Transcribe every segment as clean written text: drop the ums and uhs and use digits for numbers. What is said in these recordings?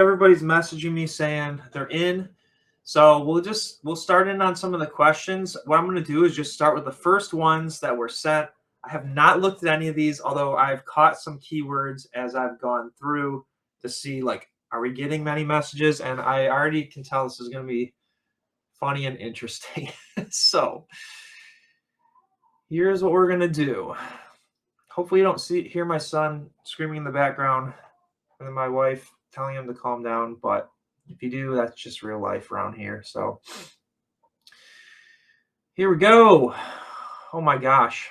Everybody's messaging me saying they're in. So we'll start in on some of the questions. What I'm going to do is just start with the first ones that were sent. I have not looked at any of these, although I've caught some keywords as I've gone through to see, like, are we getting many messages? And I already can tell this is going to be funny and interesting. So here's what we're going to do. Hopefully you don't hear my son screaming in the background and then my wife telling him to calm down, but if you do, that's just real life around here. So here we go. Oh my gosh.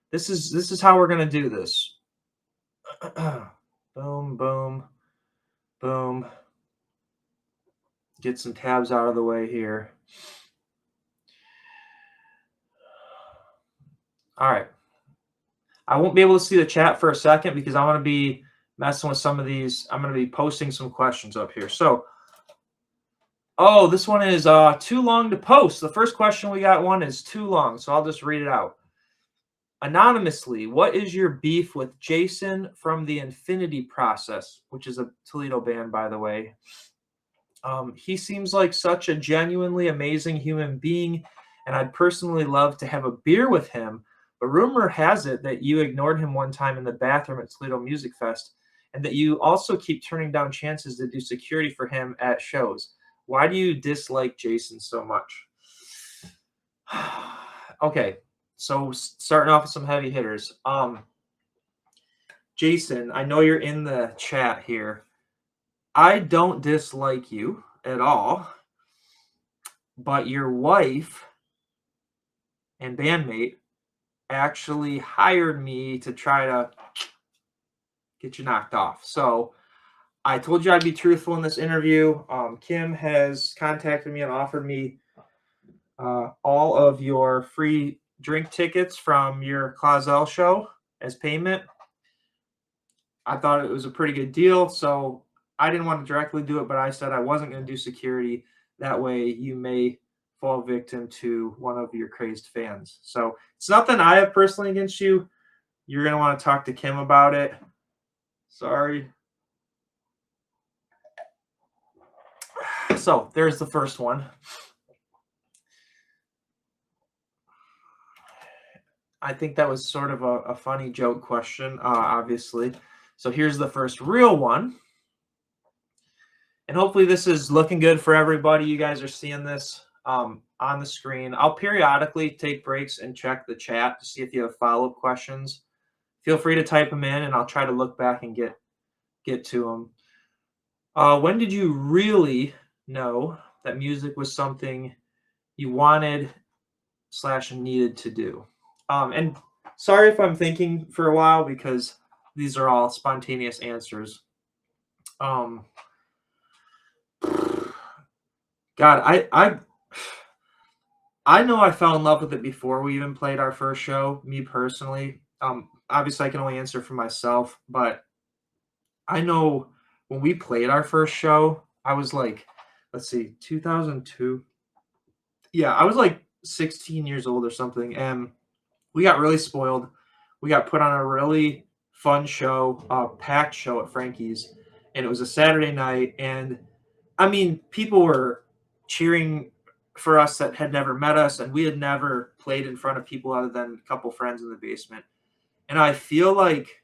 This is how we're going to do this. Boom, boom, boom. Get some tabs out of the way here. All right. I won't be able to see the chat for a second because I'm going to be messing with some of these. I'm going to be posting some questions up here. So, oh, this one is too long to post. The first question we got one is too long, so I'll just read it out. Anonymously, what is your beef with Jason from the Infinity Process, which is a Toledo band, by the way? He seems like such a genuinely amazing human being, and I'd personally love to have a beer with him. But rumor has it that you ignored him one time in the bathroom at Toledo Music Fest, and that you also keep turning down chances to do security for him at shows. Why do you dislike Jason so much? Okay, so starting off with some heavy hitters. Jason, I know you're in the chat here. I don't dislike you at all, but your wife and bandmate actually hired me to try to get you knocked off. So I told you I'd be truthful in this interview. Kim has contacted me and offered me all of your free drink tickets from your Clausel show as payment. I thought it was a pretty good deal, so I didn't want to directly do it, but I said I wasn't going to do security. That way you may fall victim to one of your crazed fans. So it's nothing I have personally against you. You're going to want to talk to Kim about it. Sorry. So there's the first one. I think that was sort of a funny joke question, obviously. So here's the first real one. And hopefully this is looking good for everybody. You guys are seeing this on the screen. I'll periodically take breaks and check the chat to see if you have follow-up questions. Feel free to type them in, and I'll try to look back and get to them. When did you really know that music was something you wanted / needed to do? And sorry if I'm thinking for a while because these are all spontaneous answers. God, I know I fell in love with it before we even played our first show, me personally. Obviously, I can only answer for myself, but I know when we played our first show, I was like, let's see, 2002. Yeah, I was like 16 years old or something, and we got really spoiled. We got put on a really fun show, packed show at Frankie's, and it was a Saturday night. And I mean, people were cheering for us that had never met us, and we had never played in front of people other than a couple friends in the basement. And I feel like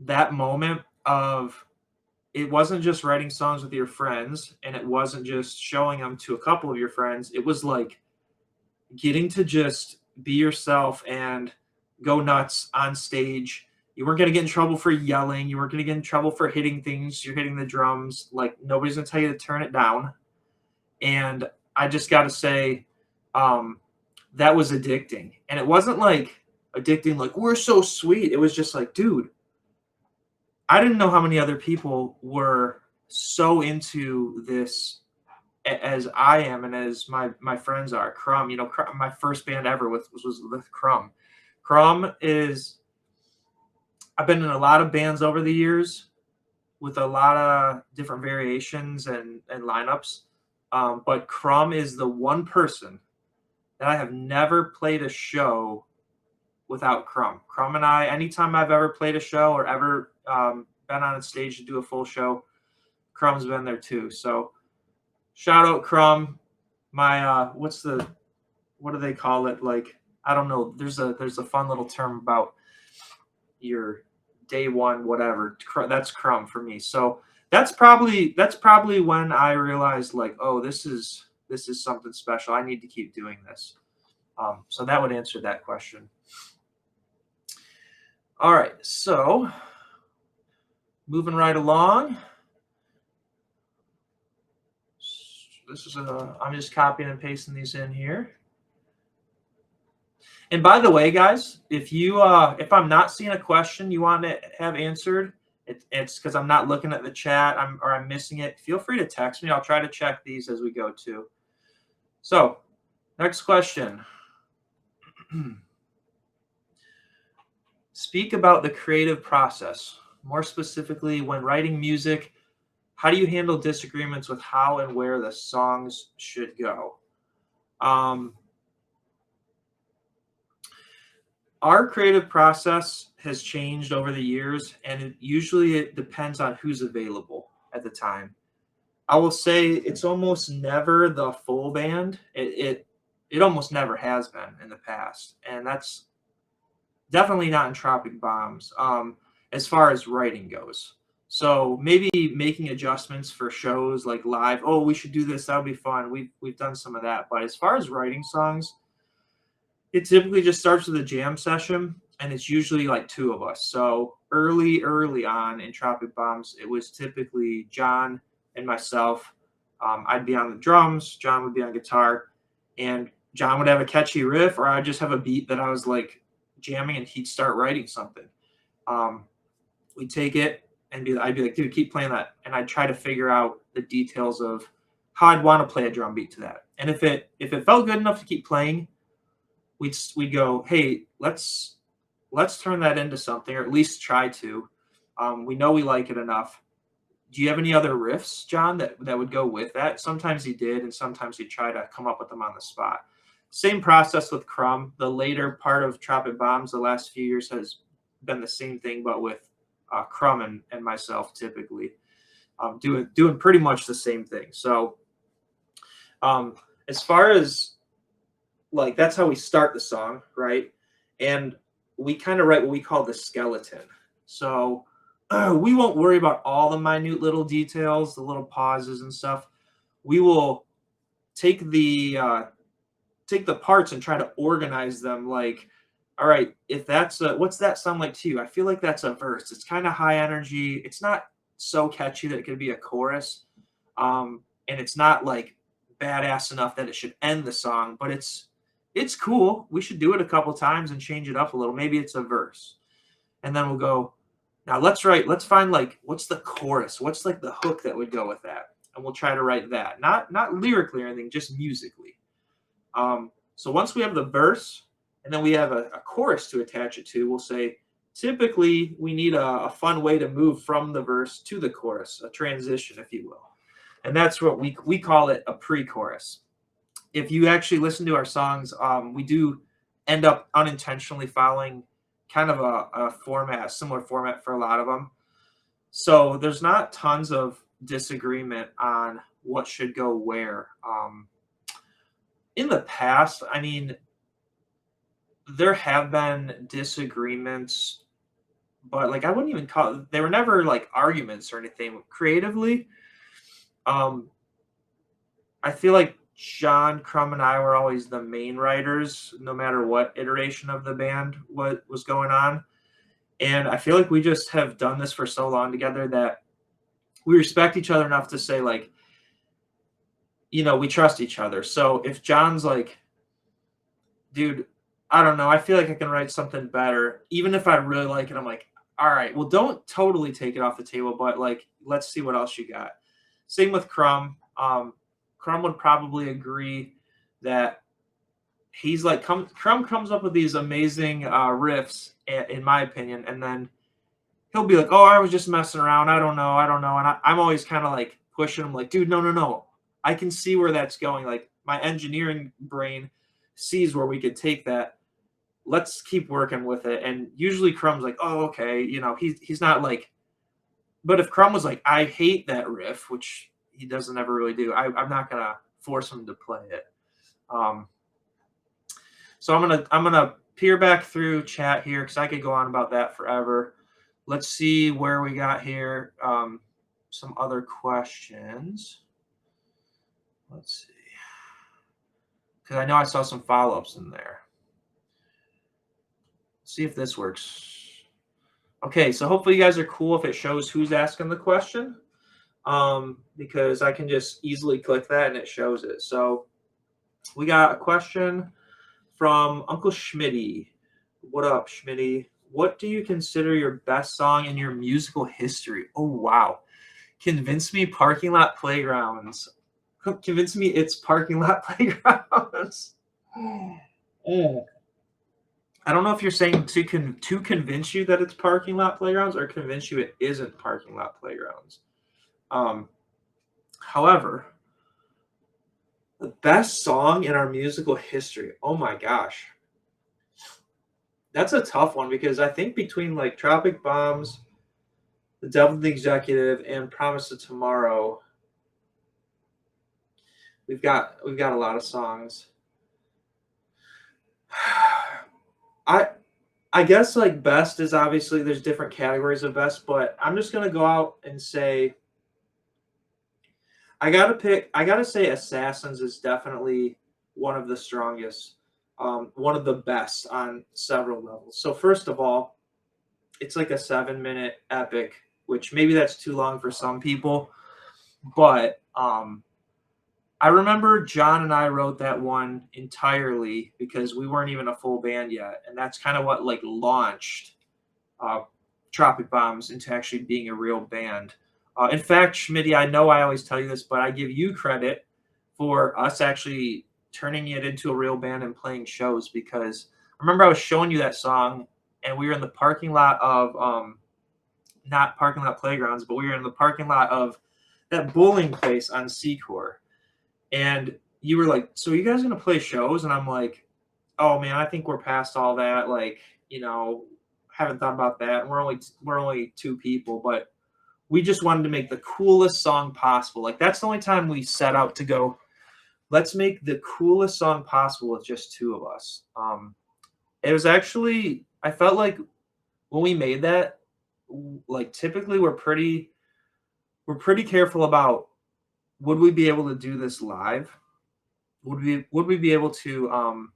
that moment of it wasn't just writing songs with your friends, and it wasn't just showing them to a couple of your friends. It was like getting to just be yourself and go nuts on stage. You weren't going to get in trouble for yelling. You weren't going to get in trouble for hitting things. You're hitting the drums. Like, nobody's going to tell you to turn it down. And I just got to say, that was addicting. And it wasn't like addicting, like, we're so sweet. It was just like, dude, I didn't know how many other people were so into this as I am and as my friends are. Crumb, my first band ever was with Crumb. Crumb is, I've been in a lot of bands over the years with a lot of different variations and lineups. But Crumb is the one person that I have never played a show without Crumb and I, anytime I've ever played a show or ever been on a stage to do a full show, Crumb's been there too. So shout out Crumb. My what do they call it? Like, I don't know. There's a fun little term about your day one, whatever. That's Crumb for me. So that's probably when I realized, like, oh, this is something special. I need to keep doing this. So that would answer that question. All right, so moving right along. This is I'm just copying and pasting these in here. And by the way, guys, if I'm not seeing a question you want to have answered, it's because I'm not looking at the chat, or I'm missing it. Feel free to text me. I'll try to check these as we go too. So, next question. Speak about the creative process. More specifically, when writing music, how do you handle disagreements with how and where the songs should go? Our creative process has changed over the years, and it depends on who's available at the time. I will say it's almost never the full band. It almost never has been in the past, and that's definitely not in Tropic Bombs. As far as writing goes, so maybe making adjustments for shows like live. Oh, we should do this. That would be fun. We've done some of that, but as far as writing songs, it typically just starts with a jam session, and it's usually like two of us. So early on in Tropic Bombs, it was typically John and myself. I'd be on the drums, John would be on guitar, and John would have a catchy riff, or I'd just have a beat that I was like jamming, and he'd start writing something. We'd take it and I'd be like, dude, keep playing that, and I'd try to figure out the details of how I'd want to play a drum beat to that. And if it felt good enough to keep playing, we'd go, hey, let's turn that into something, or at least try to. We know we like it enough. Do you have any other riffs, John, that would go with that? Sometimes he did, and sometimes he'd try to come up with them on the spot. Same process with Crumb. The later part of Tropic Bombs, the last few years, has been the same thing, but with Crumb and myself typically doing pretty much the same thing. So as far as, like, that's how we start the song, right? And we kind of write what we call the skeleton. So we won't worry about all the minute little details, the little pauses and stuff. We will take the parts and try to organize them. Like, all right, if that's what's that sound like to you? I feel like that's a verse. It's kind of high energy. It's not so catchy that it could be a chorus, and it's not like badass enough that it should end the song, but it's cool. We should do it a couple times and change it up a little. Maybe it's a verse. And then we'll go, now let's find, like, what's the chorus? What's like the hook that would go with that? And we'll try to write that. Not lyrically or anything, just musically. So once we have the verse and then we have a chorus to attach it to, we'll say, typically we need a fun way to move from the verse to the chorus, a transition, if you will. And that's what we call it, a pre-chorus. If you actually listen to our songs, we do end up unintentionally following kind of a similar format for a lot of them. So there's not tons of disagreement on what should go where. In the past, I mean, there have been disagreements, but like I wouldn't even they were never like arguments or anything creatively. I feel like John, Crumb, and I were always the main writers, no matter what iteration of the band was going on. And I feel like we just have done this for so long together that we respect each other enough to say, like, we trust each other. So if John's like, dude, I don't know, I feel like I can write something better, even if I really like it, I'm like, all right, well, don't totally take it off the table, but like, let's see what else you got. Same with Crumb. Crumb would probably agree that he's like, Crumb comes up with these amazing riffs, in my opinion, and then he'll be like, oh, I was just messing around. I don't know. And I'm always kind of like pushing him, like, dude, no. I can see where that's going. Like, my engineering brain sees where we could take that. Let's keep working with it. And usually Crumb's like, oh, okay. He's not like But if Crumb was like, I hate that riff, which he doesn't ever really do, I'm not gonna force him to play it. Um, so I'm gonna peer back through chat here because I could go on about that forever. Let's see where we got here. Some other questions. Let's see, because I know I saw some follow-ups in there. Let's see if this works. Okay, so hopefully you guys are cool if it shows who's asking the question, because I can just easily click that and it shows it. So we got a question from Uncle Schmitty. What up, Schmitty? What do you consider your best song in your musical history? Oh, wow. Convince me parking lot playgrounds. Convince me it's parking lot playgrounds. Oh. I don't know if you're saying to convince you that it's parking lot playgrounds or convince you it isn't parking lot playgrounds. However, the best song in our musical history. Oh my gosh. That's a tough one because I think between like Tropic Bombs, The Devil the Executive, and Promise of Tomorrow, we've got a lot of songs. I guess like best is obviously there's different categories of best, but I'm just gonna go out and say I gotta say Assassins is definitely one of the strongest, one of the best on several levels. So first of all, it's like a 7-minute epic, which maybe that's too long for some people, but I remember John and I wrote that one entirely because we weren't even a full band yet, and that's kind of what like launched uh, Tropic Bombs into actually being a real band. In fact, Schmitty, I know I always tell you this, but I give you credit for us actually turning it into a real band and playing shows because I remember I was showing you that song and we were in the parking lot of not parking lot playgrounds, but we were in the parking lot of that bowling place on Secor. And you were like, "So are you guys gonna play shows?" And I'm like, "Oh man, I think we're past all that. Like, haven't thought about that. And we're only two people, but we just wanted to make the coolest song possible. Like that's the only time we set out to go. Let's make the coolest song possible with just two of us. It was actually I felt like when we made that, like typically we're pretty careful about would we be able to do this live? Would we be able to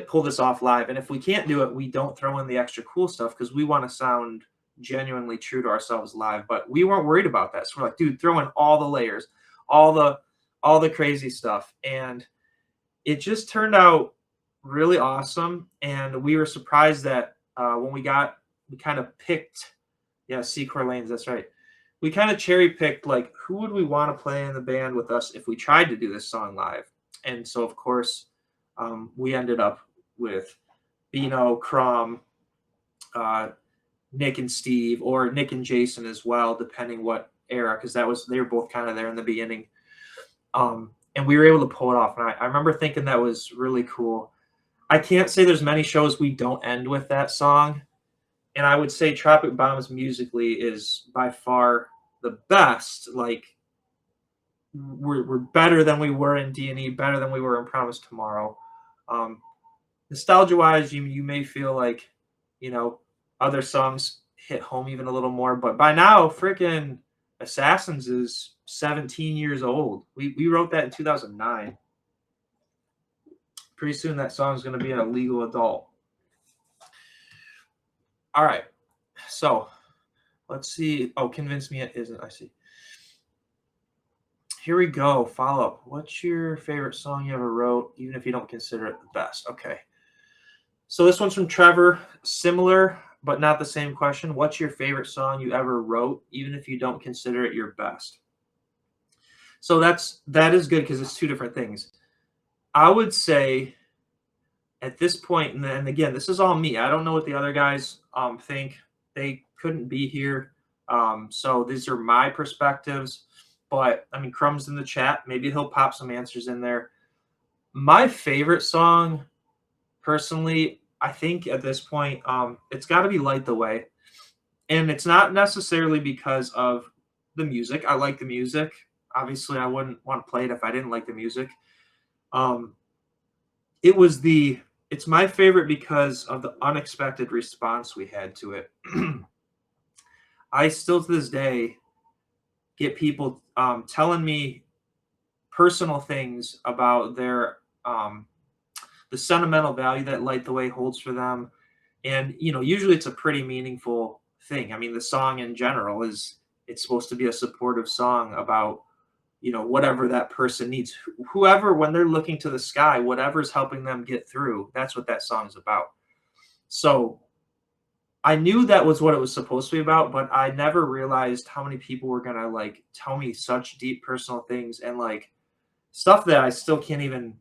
pull this off live? And if we can't do it, we don't throw in the extra cool stuff because we want to sound genuinely true to ourselves live. But we weren't worried about that. So we're like, dude, throw in all the layers, all the crazy stuff. And it just turned out really awesome. And we were surprised that when we kind of picked, yeah, Secor Lanes, that's right. We kind of cherry picked like who would we want to play in the band with us if we tried to do this song live. And so of course we ended up with Bino, Crom, Nick and Steve, or Nick and Jason as well, depending what era, because they were both kind of there in the beginning. And we were able to pull it off. And I remember thinking that was really cool. I can't say there's many shows we don't end with that song. And I would say Tropic Bombs musically is by far the best. Like we're better than we were in D&E, better than we were in Promise Tomorrow. Nostalgia-wise, you may feel like, other songs hit home even a little more, but by now, freaking Assassins is 17 years old. We wrote that in 2009. Pretty soon that song's going to be a legal adult. All right, so let's see. Oh, convince me it isn't. I see. Here we go. Follow up. What's your favorite song you ever wrote, even if you don't consider it the best? Okay. So this one's from Trevor. Similar, but not the same question. What's your favorite song you ever wrote, even if you don't consider it your best? So that is good because it's two different things. I would say at this point, and again, this is all me. I don't know what the other guys think. They couldn't be here. So these are my perspectives. But I mean, Crumb's in the chat. Maybe he'll pop some answers in there. My favorite song, personally, I think at this point, it's got to be Light the Way. And it's not necessarily because of the music. I like the music. Obviously, I wouldn't want to play it if I didn't like the music. Um, it was the it's my favorite because of the unexpected response we had to it. I still to this day get people telling me personal things about their the sentimental value that Light the Way holds for them. And usually it's a pretty meaningful thing. I mean, the song in general is it's supposed to be a supportive song about whatever that person needs. Whoever, when they're looking to the sky, whatever's helping them get through, that's what that song's about. So I knew that was what it was supposed to be about, but I never realized how many people were gonna like tell me such deep personal things and like stuff that I still can't even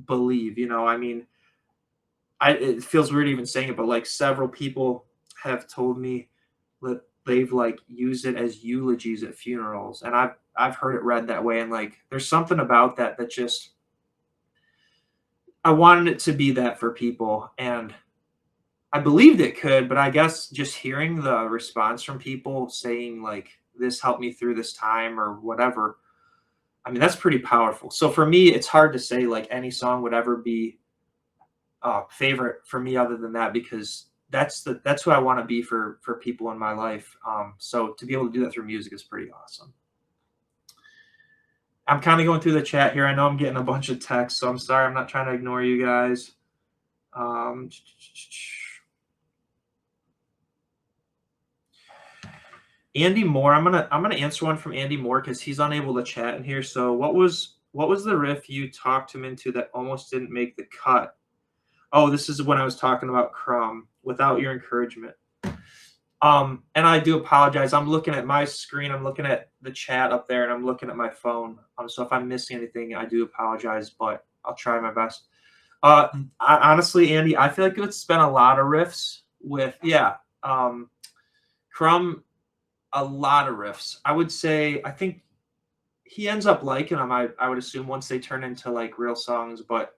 believe. I mean, it feels weird even saying it, but like several people have told me that they've like used it as eulogies at funerals, and I've heard it read that way, and like there's something about that that just I wanted it to be that for people, and I believed it could, but I guess just hearing the response from people saying like this helped me through this time or whatever, I mean that's pretty powerful. So for me, it's hard to say like any song would ever be favorite for me other than that because that's who I want to be for people in my life. So to be able to do that through music is pretty awesome. I'm kind of going through the chat here. I know I'm getting a bunch of texts, so I'm sorry. I'm not trying to ignore you guys. Andy Moore. I'm gonna answer one from Andy Moore because he's unable to chat in here. So what was the riff you talked him into that almost didn't make the cut? Oh, this is when I was talking about Crumb, Without Your Encouragement. And I do apologize. I'm looking at my screen, I'm looking at the chat up there, and I'm looking at my phone. So if I'm missing anything, I do apologize, but I'll try my best. Honestly, Andy, I feel like it's been a lot of riffs with, Crumb, a lot of riffs. I would say, I think he ends up liking them, I would assume, once they turn into like real songs, but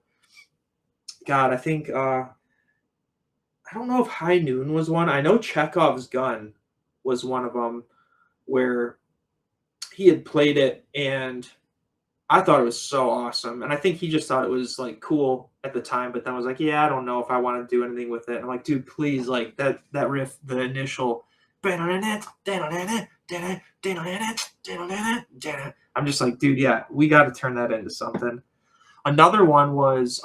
God, I think I don't know if High Noon was one. I know Chekhov's Gun was one of them where he had played it and I thought it was so awesome. And I think he just thought it was like cool at the time, but then was like, yeah, I don't know if I want to do anything with it. And I'm like, dude, please, like that riff, the initial I'm just like, dude, yeah, we got to turn that into something. Another one was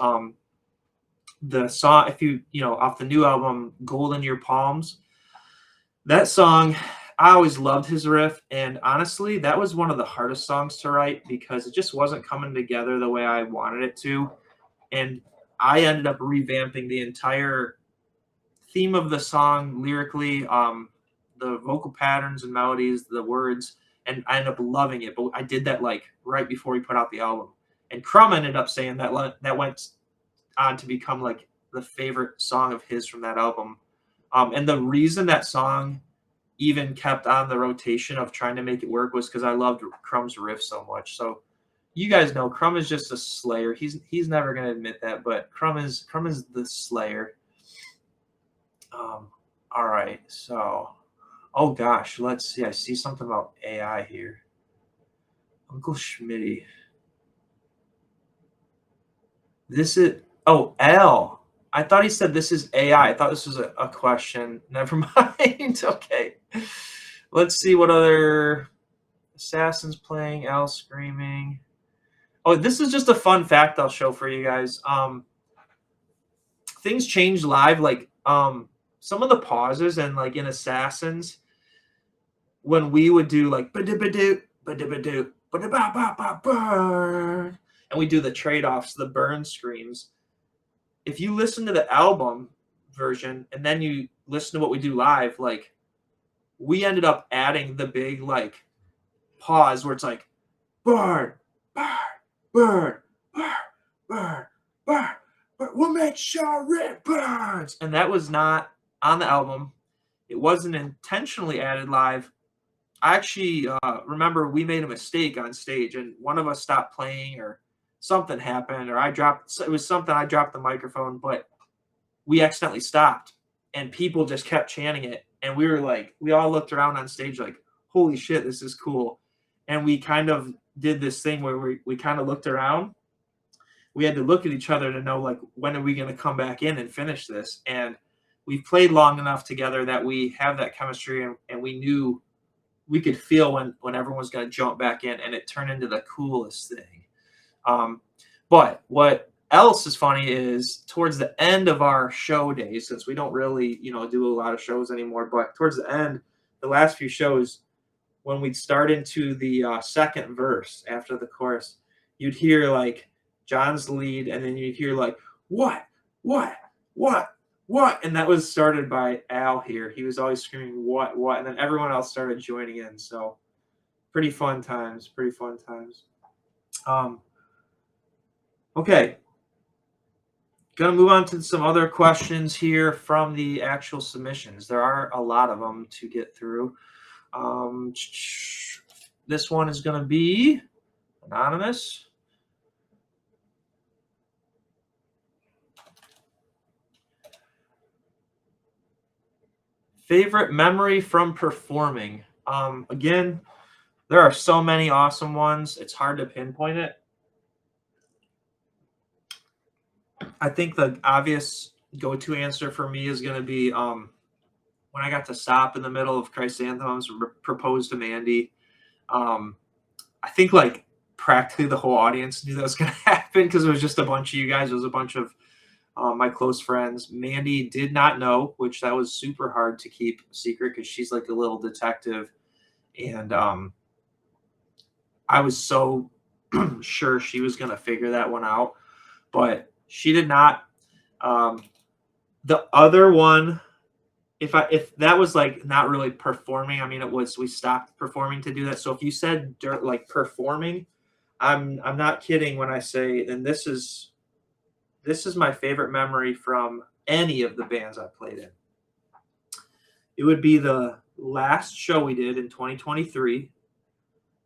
the song, if off the new album Gold in Your Palms, that song, I always loved his riff, and honestly that was one of the hardest songs to write because it just wasn't coming together the way I wanted it to, and I ended up revamping the entire theme of the song lyrically, the vocal patterns and melodies, the words, and I ended up loving it. But I did that like right before we put out the album, and Crumb ended up saying that went on to become like the favorite song of his from that album. And the reason that song even kept on the rotation of trying to make it work was because I loved Crumb's riff so much. So you guys know Crumb is just a slayer. He's never gonna admit that, but Crumb is the slayer. All right, so oh gosh, let's see. I see something about AI here. Uncle Schmitty. This is L. I thought he said this is AI. I thought this was a question. Never mind. Okay. Let's see what other assassins playing. L screaming. Oh, this is just a fun fact I'll show for you guys. Things change live. Like some of the pauses and like in Assassins, when we would do like ba-da-ba-doo, ba-da-ba-doo, ba-da-ba-ba-ba-burn, and we do the trade-offs, the burn screams. If you listen to the album version and then you listen to what we do live, like we ended up adding the big like pause where it's like burn, burn, burn, burn, burn, burn, burn. We'll make sure it burns. And that was not on the album. It wasn't intentionally added live. I actually remember we made a mistake on stage and one of us stopped playing or something happened, or it was something, I dropped the microphone, but we accidentally stopped and people just kept chanting it. And we were like, we all looked around on stage like, holy shit, this is cool. And we kind of did this thing where we kind of looked around. We had to look at each other to know, like, when are we going to come back in and finish this? And we played long enough together that we have that chemistry, and we knew we could feel when everyone was going to jump back in, and it turned into the coolest thing. But what else is funny is towards the end of our show days, since we don't really, do a lot of shows anymore, but towards the end, the last few shows, when we'd start into the second verse after the chorus, you'd hear like John's lead, and then you'd hear like, what, what, what, what? And that was started by Al here. He was always screaming, what? And then everyone else started joining in. So pretty fun times, pretty fun times. Okay. Going to move on to some other questions here from the actual submissions. There are a lot of them to get through. This one is going to be anonymous. Favorite memory from performing? Again, there are so many awesome ones. It's hard to pinpoint it. I think the obvious go-to answer for me is going to be when I got to stop in the middle of Christ Anthems, propose to Mandy. I think like practically the whole audience knew that was going to happen because it was just a bunch of you guys. It was a bunch of my close friends. Mandy did not know, which that was super hard to keep a secret because she's like a little detective. And I was so sure she was going to figure that one out, but she did not. The other one, if that was like not really performing, I mean, it was, we stopped performing to do that. So if you said like performing, I'm not kidding when I say, and this is my favorite memory from any of the bands I played in. It would be the last show we did in 2023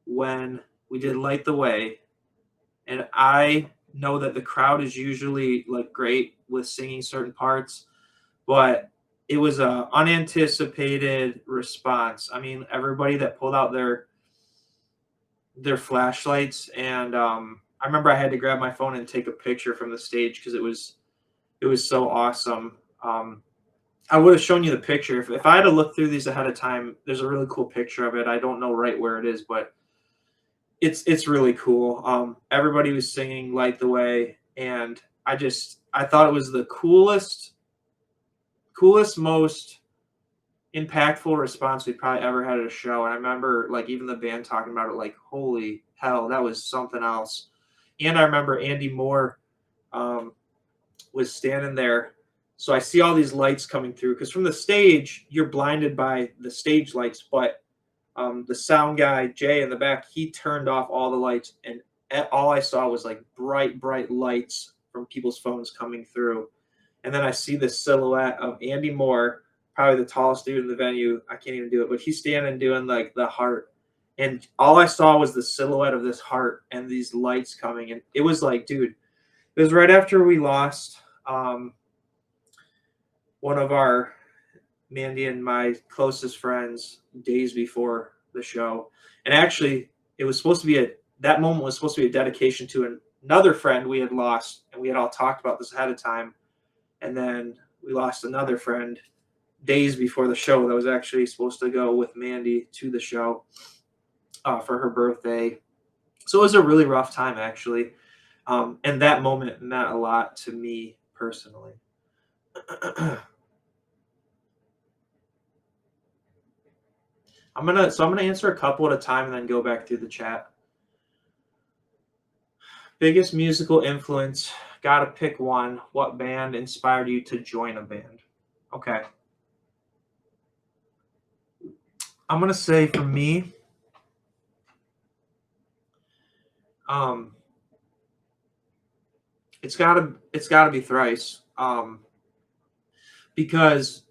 when we did Light the Way. And I know that the crowd is usually like great with singing certain parts, but it was a unanticipated response. I mean, everybody that pulled out their flashlights, and I remember I had to grab my phone and take a picture from the stage because it was so awesome. I would have shown you the picture if I had to look through these ahead of time. There's a really cool picture of it. I don't know right where it is, but it's really cool. Everybody was singing Light the Way, and I thought it was the coolest, most impactful response we probably ever had at a show. And I remember like even the band talking about it, like, holy hell, that was something else. And I remember Andy Moore was standing there. So I see all these lights coming through because from the stage, you're blinded by the stage lights. But the sound guy, Jay, in the back, he turned off all the lights. And all I saw was like bright lights from people's phones coming through. And then I see the silhouette of Andy Moore, probably the tallest dude in the venue. I can't even do it, but he's standing doing like the heart. And all I saw was the silhouette of this heart and these lights coming. And it was like, dude, it was right after we lost one of our, Mandy and my closest friends, days before the show. And actually, it was supposed to be that moment was supposed to be a dedication to another friend we had lost. And we had all talked about this ahead of time. And then we lost another friend days before the show that was actually supposed to go with Mandy to the show for her birthday. So it was a really rough time, actually. And that moment meant a lot to me personally. I'm gonna answer a couple at a time and then go back through the chat. Biggest musical influence, gotta pick one. What band inspired you to join a band? Okay. I'm gonna say for me, it's gotta be Thrice. Because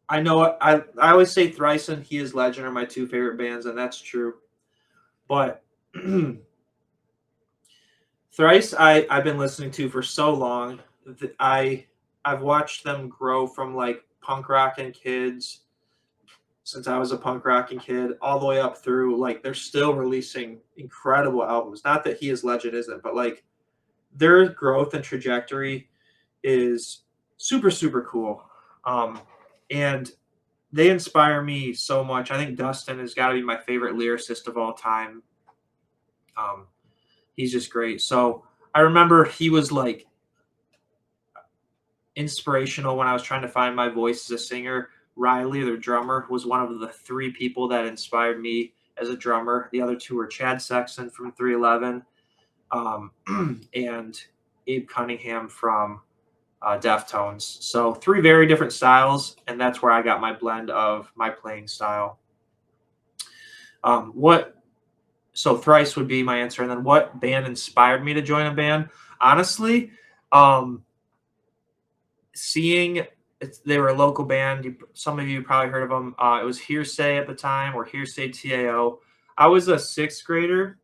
I know I always say Thrice and He Is Legend are my two favorite bands, and that's true. But Thrice I've been listening to for so long. I've watched them grow from like punk rock and kids since I was a punk rocking kid, all the way up through, like, they're still releasing incredible albums. Not that he is legend isn't, but like their growth and trajectory is super, super cool. And they inspire me so much. I think Dustin has got to be my favorite lyricist of all time. Um, he's just great. So I remember he was like inspirational when I was trying to find my voice as a singer. Riley, their drummer, was one of the three people that inspired me as a drummer. The other two were Chad Sexton from 311 and Abe Cunningham from Deftones. So three very different styles, and that's where I got my blend of my playing style. So Thrice would be my answer. And then what band inspired me to join a band? Honestly, seeing they were a local band. Some of you probably heard of them. It was Hearsay at the time, or Hearsay TAO. I was a sixth grader,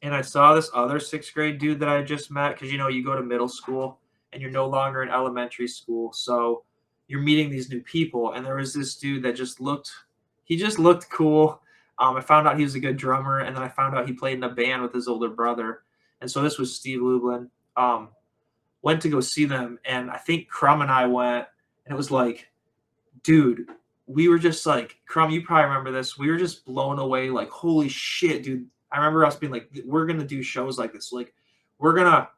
and I saw this other sixth grade dude that I just met, because, you know, you go to middle school and you're no longer in elementary school. So you're meeting these new people. And there was this dude that just looked cool. I found out he was a good drummer, and then I found out he played in a band with his older brother. And so this was Steve Lublin. Went to go see them, and I think Crumb and I went, and it was like, dude, we were just like, Crumb, you probably remember this. We were just blown away, like, holy shit, dude. I remember us being like, we're gonna do shows like this. Like, we're gonna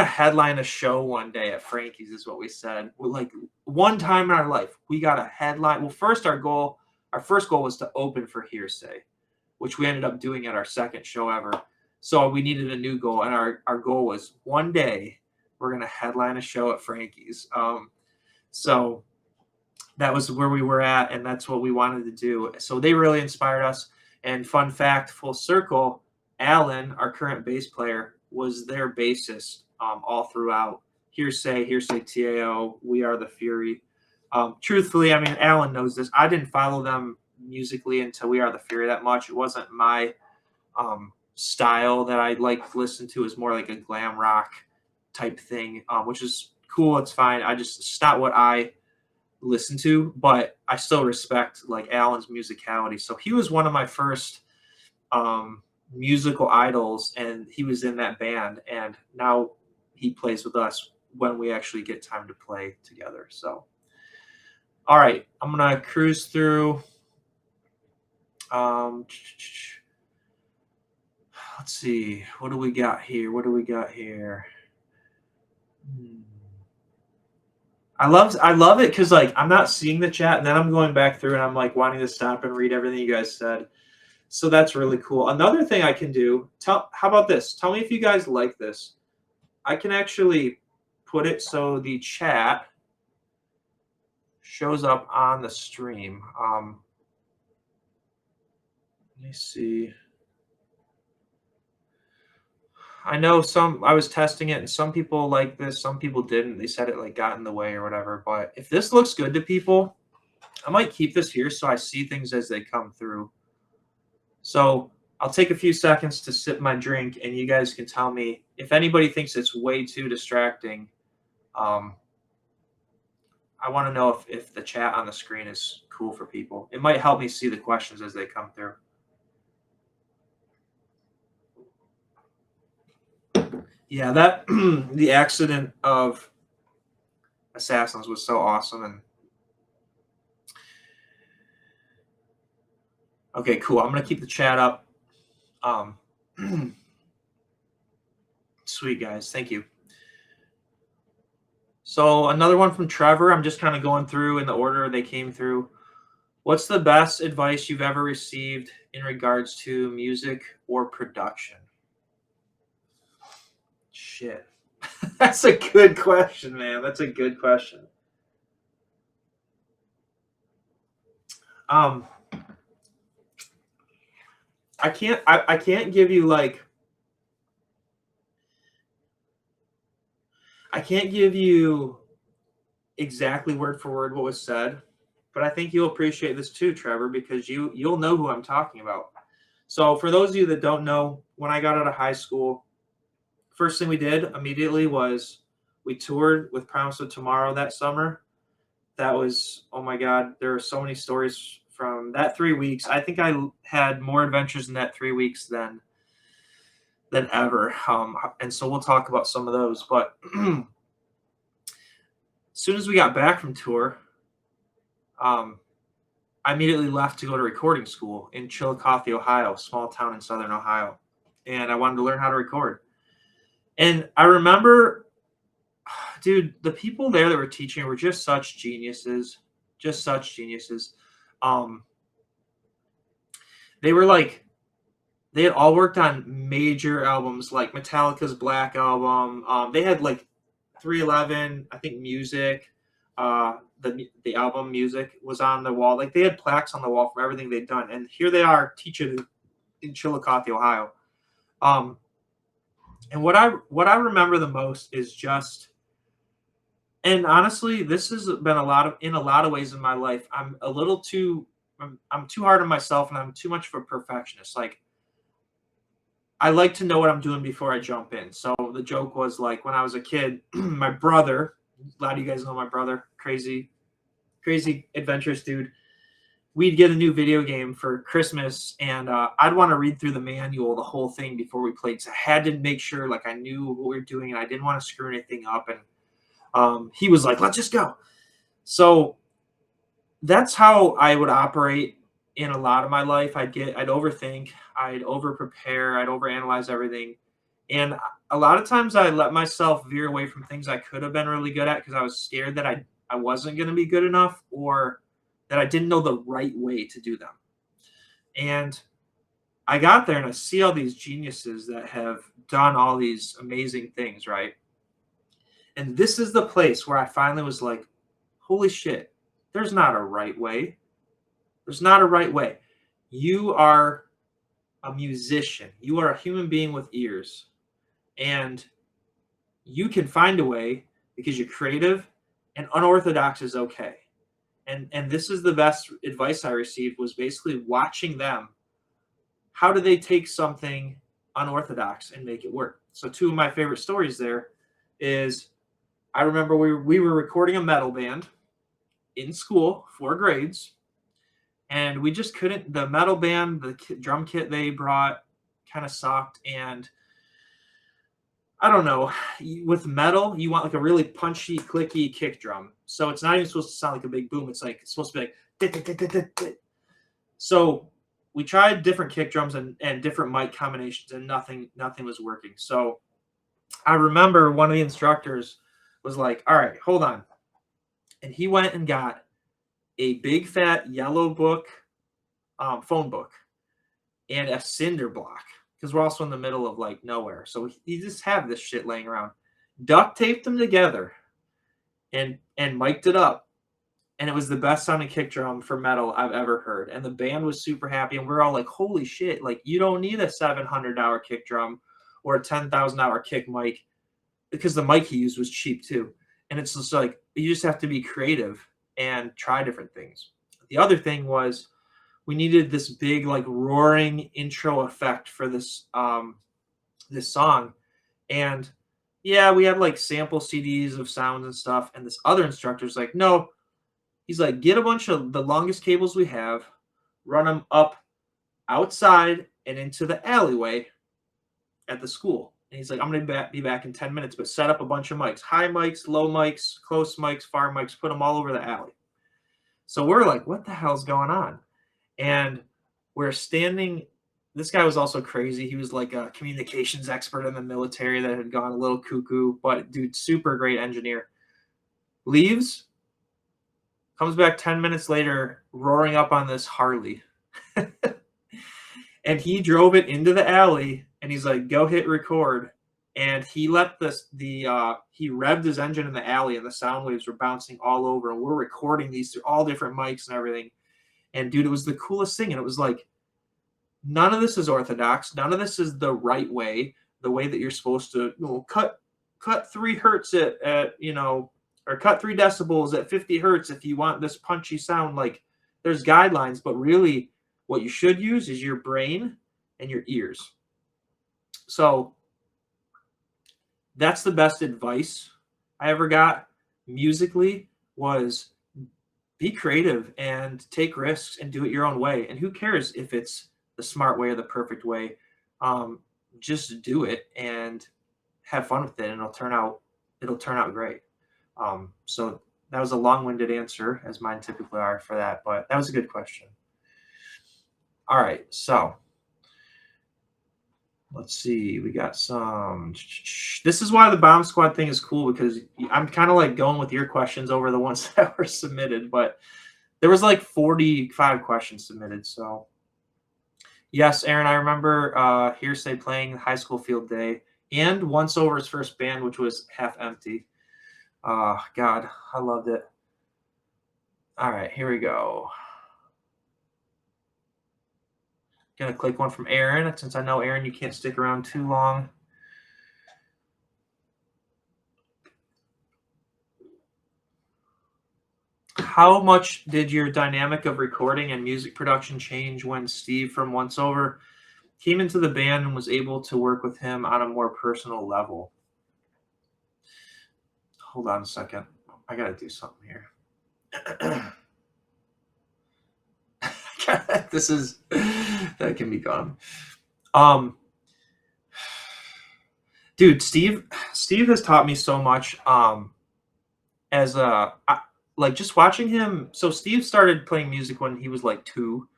headline a show one day at Frankie's, is what we said. We're like, one time in our life, we got a headline. Well, our first goal was to open for Hearsay, which we ended up doing at our second show ever. So we needed a new goal, and our goal was one day we're gonna headline a show at Frankie's. So that was where we were at, and that's what we wanted to do. So they really inspired us. And fun fact, full circle, Alan, our current bass player, was their bassist all throughout Hearsay TAO, We Are the Fury. Truthfully, I mean, Alan knows this. I didn't follow them musically until We Are the Fury that much. It wasn't my style that I like to listen to. It was more like a glam rock type thing, which is cool. It's fine. It's not what I listen to, but I still respect like Alan's musicality. So he was one of my first musical idols, and he was in that band, and now he plays with us when we actually get time to play together. So all right, I'm gonna cruise through. Let's see, what do we got here? I love it because, like, I'm not seeing the chat, and then I'm going back through and I'm like wanting to stop and read everything you guys said. So that's really cool. Another thing I can do, how about this? Tell me if you guys like this. I can actually put it so the chat shows up on the stream. Let me see. I know I was testing it, and some people like this, some people didn't. They said it like got in the way or whatever. But if this looks good to people, I might keep this here so I see things as they come through. So I'll take a few seconds to sip my drink, and you guys can tell me if anybody thinks it's way too distracting. I want to know if the chat on the screen is cool for people. It might help me see the questions as they come through. Yeah, that the accident of Assassins was so awesome. And okay, cool. I'm gonna keep the chat up. Sweet guys, thank you. So another one from Trevor. I'm just kind of going through in the order they came through. What's the best advice you've ever received in regards to music or production? Shit. That's a good question, man. That's a good question. I can't give you like I can't give you exactly word for word what was said, but I think you'll appreciate this too, Trevor, because you'll know who I'm talking about. So for those of you that don't know, when I got out of high school, first thing we did immediately was we toured with Promise of Tomorrow that summer. that was, oh my God, there are so many stories from that 3 weeks. I think I had more adventures in that 3 weeks than ever. And so we'll talk about some of those. But as soon as we got back from tour, um, I immediately left to go to recording school in Chillicothe, Ohio, small town in southern Ohio. And I wanted to learn how to record. And I remember, dude, the people there that were teaching were just such geniuses, just such geniuses. Um, they were like, they had all worked on major albums like Metallica's Black Album. They had like 311, I think, music. The album music was on the wall. Like they had plaques on the wall for everything they'd done. And here they are teaching in Chillicothe, Ohio. Um, and what I remember the most is just, and honestly, this has been in a lot of ways in my life. I'm too hard on myself, and I'm too much of a perfectionist. Like I like to know what I'm doing before I jump in. So the joke was like when I was a kid, my brother, a lot of you guys know my brother, crazy, crazy adventurous dude. We'd get a new video game for Christmas, and I'd want to read through the manual, the whole thing before we played. So I had to make sure like I knew what we were doing, and I didn't want to screw anything up. And he was like, "Let's just go." So that's how I would operate in a lot of my life. I'd overthink, I'd over prepare, I'd overanalyze everything. And a lot of times I let myself veer away from things I could have been really good at because I was scared that I wasn't going to be good enough, or that I didn't know the right way to do them. And I got there and I see all these geniuses that have done all these amazing things, right? And this is the place where I finally was like, holy shit, there's not a right way. There's not a right way. You are a musician. You are a human being with ears. And you can find a way because you're creative, and unorthodox is okay. And this is the best advice I received, was basically watching them. How do they take something unorthodox and make it work? So two of my favorite stories there is, I remember we were recording a metal band in school, 4 grades, and we just couldn't. The metal band, the drum kit they brought kind of sucked, and I don't know. With metal, you want like a really punchy, clicky kick drum, so it's not even supposed to sound like a big boom. It's supposed to be like. So we tried different kick drums and different mic combinations, and nothing was working. So I remember one of the instructors was like, "All right, hold on," and he went and got a big fat yellow book, phone book, and a cinder block, because we're also in the middle of like nowhere. So he just had this shit laying around, duct taped them together, and mic'd it up. And it was the best sounding kick drum for metal I've ever heard. And the band was super happy. And we're all like, holy shit, like you don't need a $700 kick drum or a $10,000 kick mic, because the mic he used was cheap too. And it's just like, you just have to be creative and try different things. The other thing was, we needed this big like roaring intro effect for this this song. And yeah, we had like sample CDs of sounds and stuff. And this other instructor's like, no, he's like, get a bunch of the longest cables we have, run them up outside and into the alleyway at the school. And he's like, I'm going to be back in 10 minutes, but set up a bunch of mics, high mics, low mics, close mics, far mics, put them all over the alley. So we're like, what the hell's going on? And we're standing. This guy was also crazy. He was like a communications expert in the military that had gone a little cuckoo, but dude, super great engineer. Leaves, comes back 10 minutes later, roaring up on this Harley. And he drove it into the alley, and he's like, go hit record. And he let he revved his engine in the alley, and the sound waves were bouncing all over. And we're recording these through all different mics and everything. And dude, it was the coolest thing. And it was like, none of this is orthodox. None of this is the right way, the way that you're supposed to, cut 3 hertz at or cut 3 decibels at 50 hertz if you want this punchy sound. Like, there's guidelines, but really what you should use is your brain and your ears. So that's the best advice I ever got musically, was be creative and take risks and do it your own way. And who cares if it's the smart way or the perfect way? Um, just do it and have fun with it, and it'll turn out great. So that was a long-winded answer, as mine typically are for that, but that was a good question. All right, so let's see. We got some. This is why the bomb squad thing is cool, because I'm kind of like going with your questions over the ones that were submitted, but there was like 45 questions submitted. So yes, Aaron, I remember Hearsay playing high school field day and Once Over's first band, which was Half Empty. God, I loved it. All right, here we go. Gonna click one from Aaron, since I know, Aaron, you can't stick around too long. How much did your dynamic of recording and music production change when Steve from Once Over came into the band and was able to work with him on a more personal level? Hold on a second. I gotta do something here. This is that can be gone. Dude, Steve has taught me so much. As like just watching him. So Steve started playing music when he was like 2.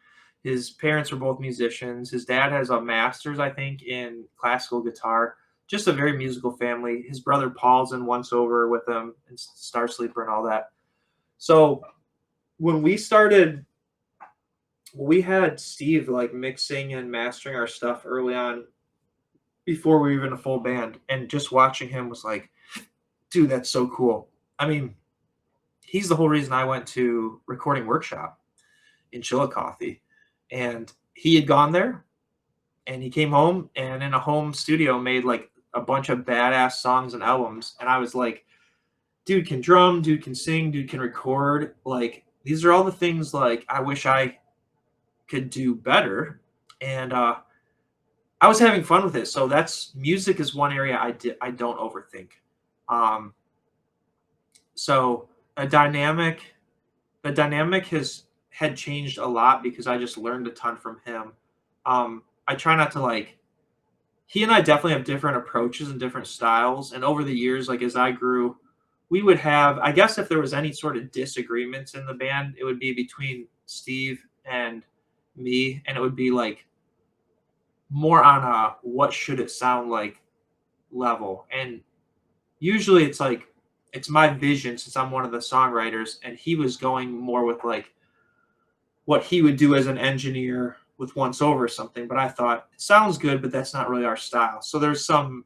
His parents were both musicians. His dad has a master's, I think, in classical guitar. Just a very musical family. His brother Paul's in Once Over with him, and Star Sleeper and all that. So when we had Steve like mixing and mastering our stuff early on, before we were even a full band, and just watching him was like, dude, that's so cool. I mean, he's the whole reason I went to recording workshop in Chillicothe. And he had gone there, and he came home and in a home studio made like a bunch of badass songs and albums. And I was like, dude can drum, dude can sing, dude can record. Like, these are all the things like I wish I could do better. And I was having fun with it. So music is one area I don't overthink. So the dynamic had changed a lot because I just learned a ton from him. I try not to like. He and I definitely have different approaches and different styles. And over the years, like as I grew, we would have. I guess if there was any sort of disagreements in the band, it would be between Steve and me, and it would be like more on a what should it sound like level. And usually it's like it's my vision, since I'm one of the songwriters, and he was going more with like what he would do as an engineer with Once Over or something. But I thought it sounds good, but that's not really our style. So there was some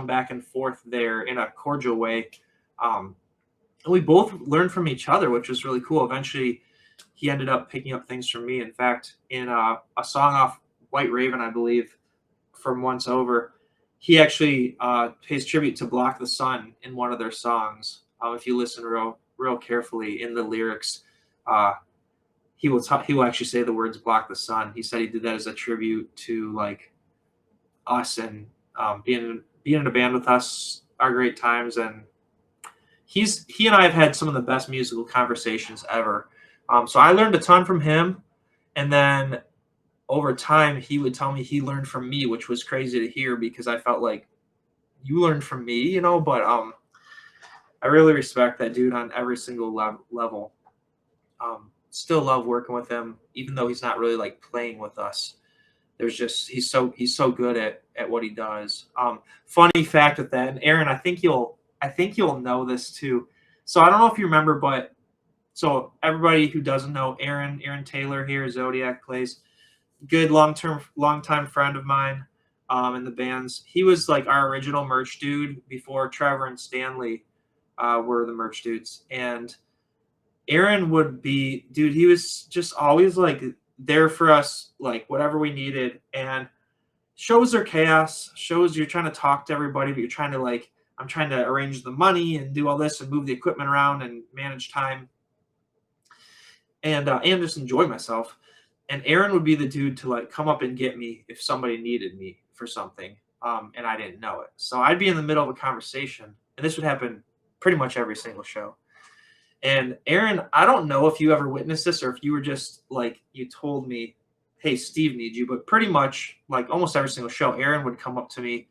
back and forth there in a cordial way. And we both learned from each other, which was really cool. Eventually he ended up picking up things from me. In fact, in a song off White Raven, I believe, from Once Over, he actually pays tribute to Block the Sun in one of their songs. If you listen real carefully in the lyrics, he will actually say the words "Block the Sun." He said he did that as a tribute to like us and being in a band with us, our great times. And he and I have had some of the best musical conversations ever. So I learned a ton from him, and then over time he would tell me he learned from me, which was crazy to hear because I felt like you learned from me, you know. But I really respect that dude on every single level. Still love working with him, even though he's not really like playing with us. There's just he's so good at what he does. Funny fact with that, and Aaron, I think you'll know this too. So I don't know if you remember, but so everybody who doesn't know, Aaron Taylor here, Zodiac plays, good long time friend of mine in the bands. He was like our original merch dude before Trevor and Stanley were the merch dudes. And Aaron would be, dude, he was just always like there for us, like whatever we needed. And shows are chaos. Shows you're trying to talk to everybody, but you're trying to like, I'm trying to arrange the money and do all this and move the equipment around and manage time and just enjoy myself. And Aaron would be the dude to like come up and get me if somebody needed me for something, and I didn't know it. So I'd be in the middle of a conversation, and this would happen pretty much every single show. And Aaron, I don't know if you ever witnessed this or if you were just like, you told me, hey, Steve needs you, but pretty much like almost every single show, Aaron would come up to me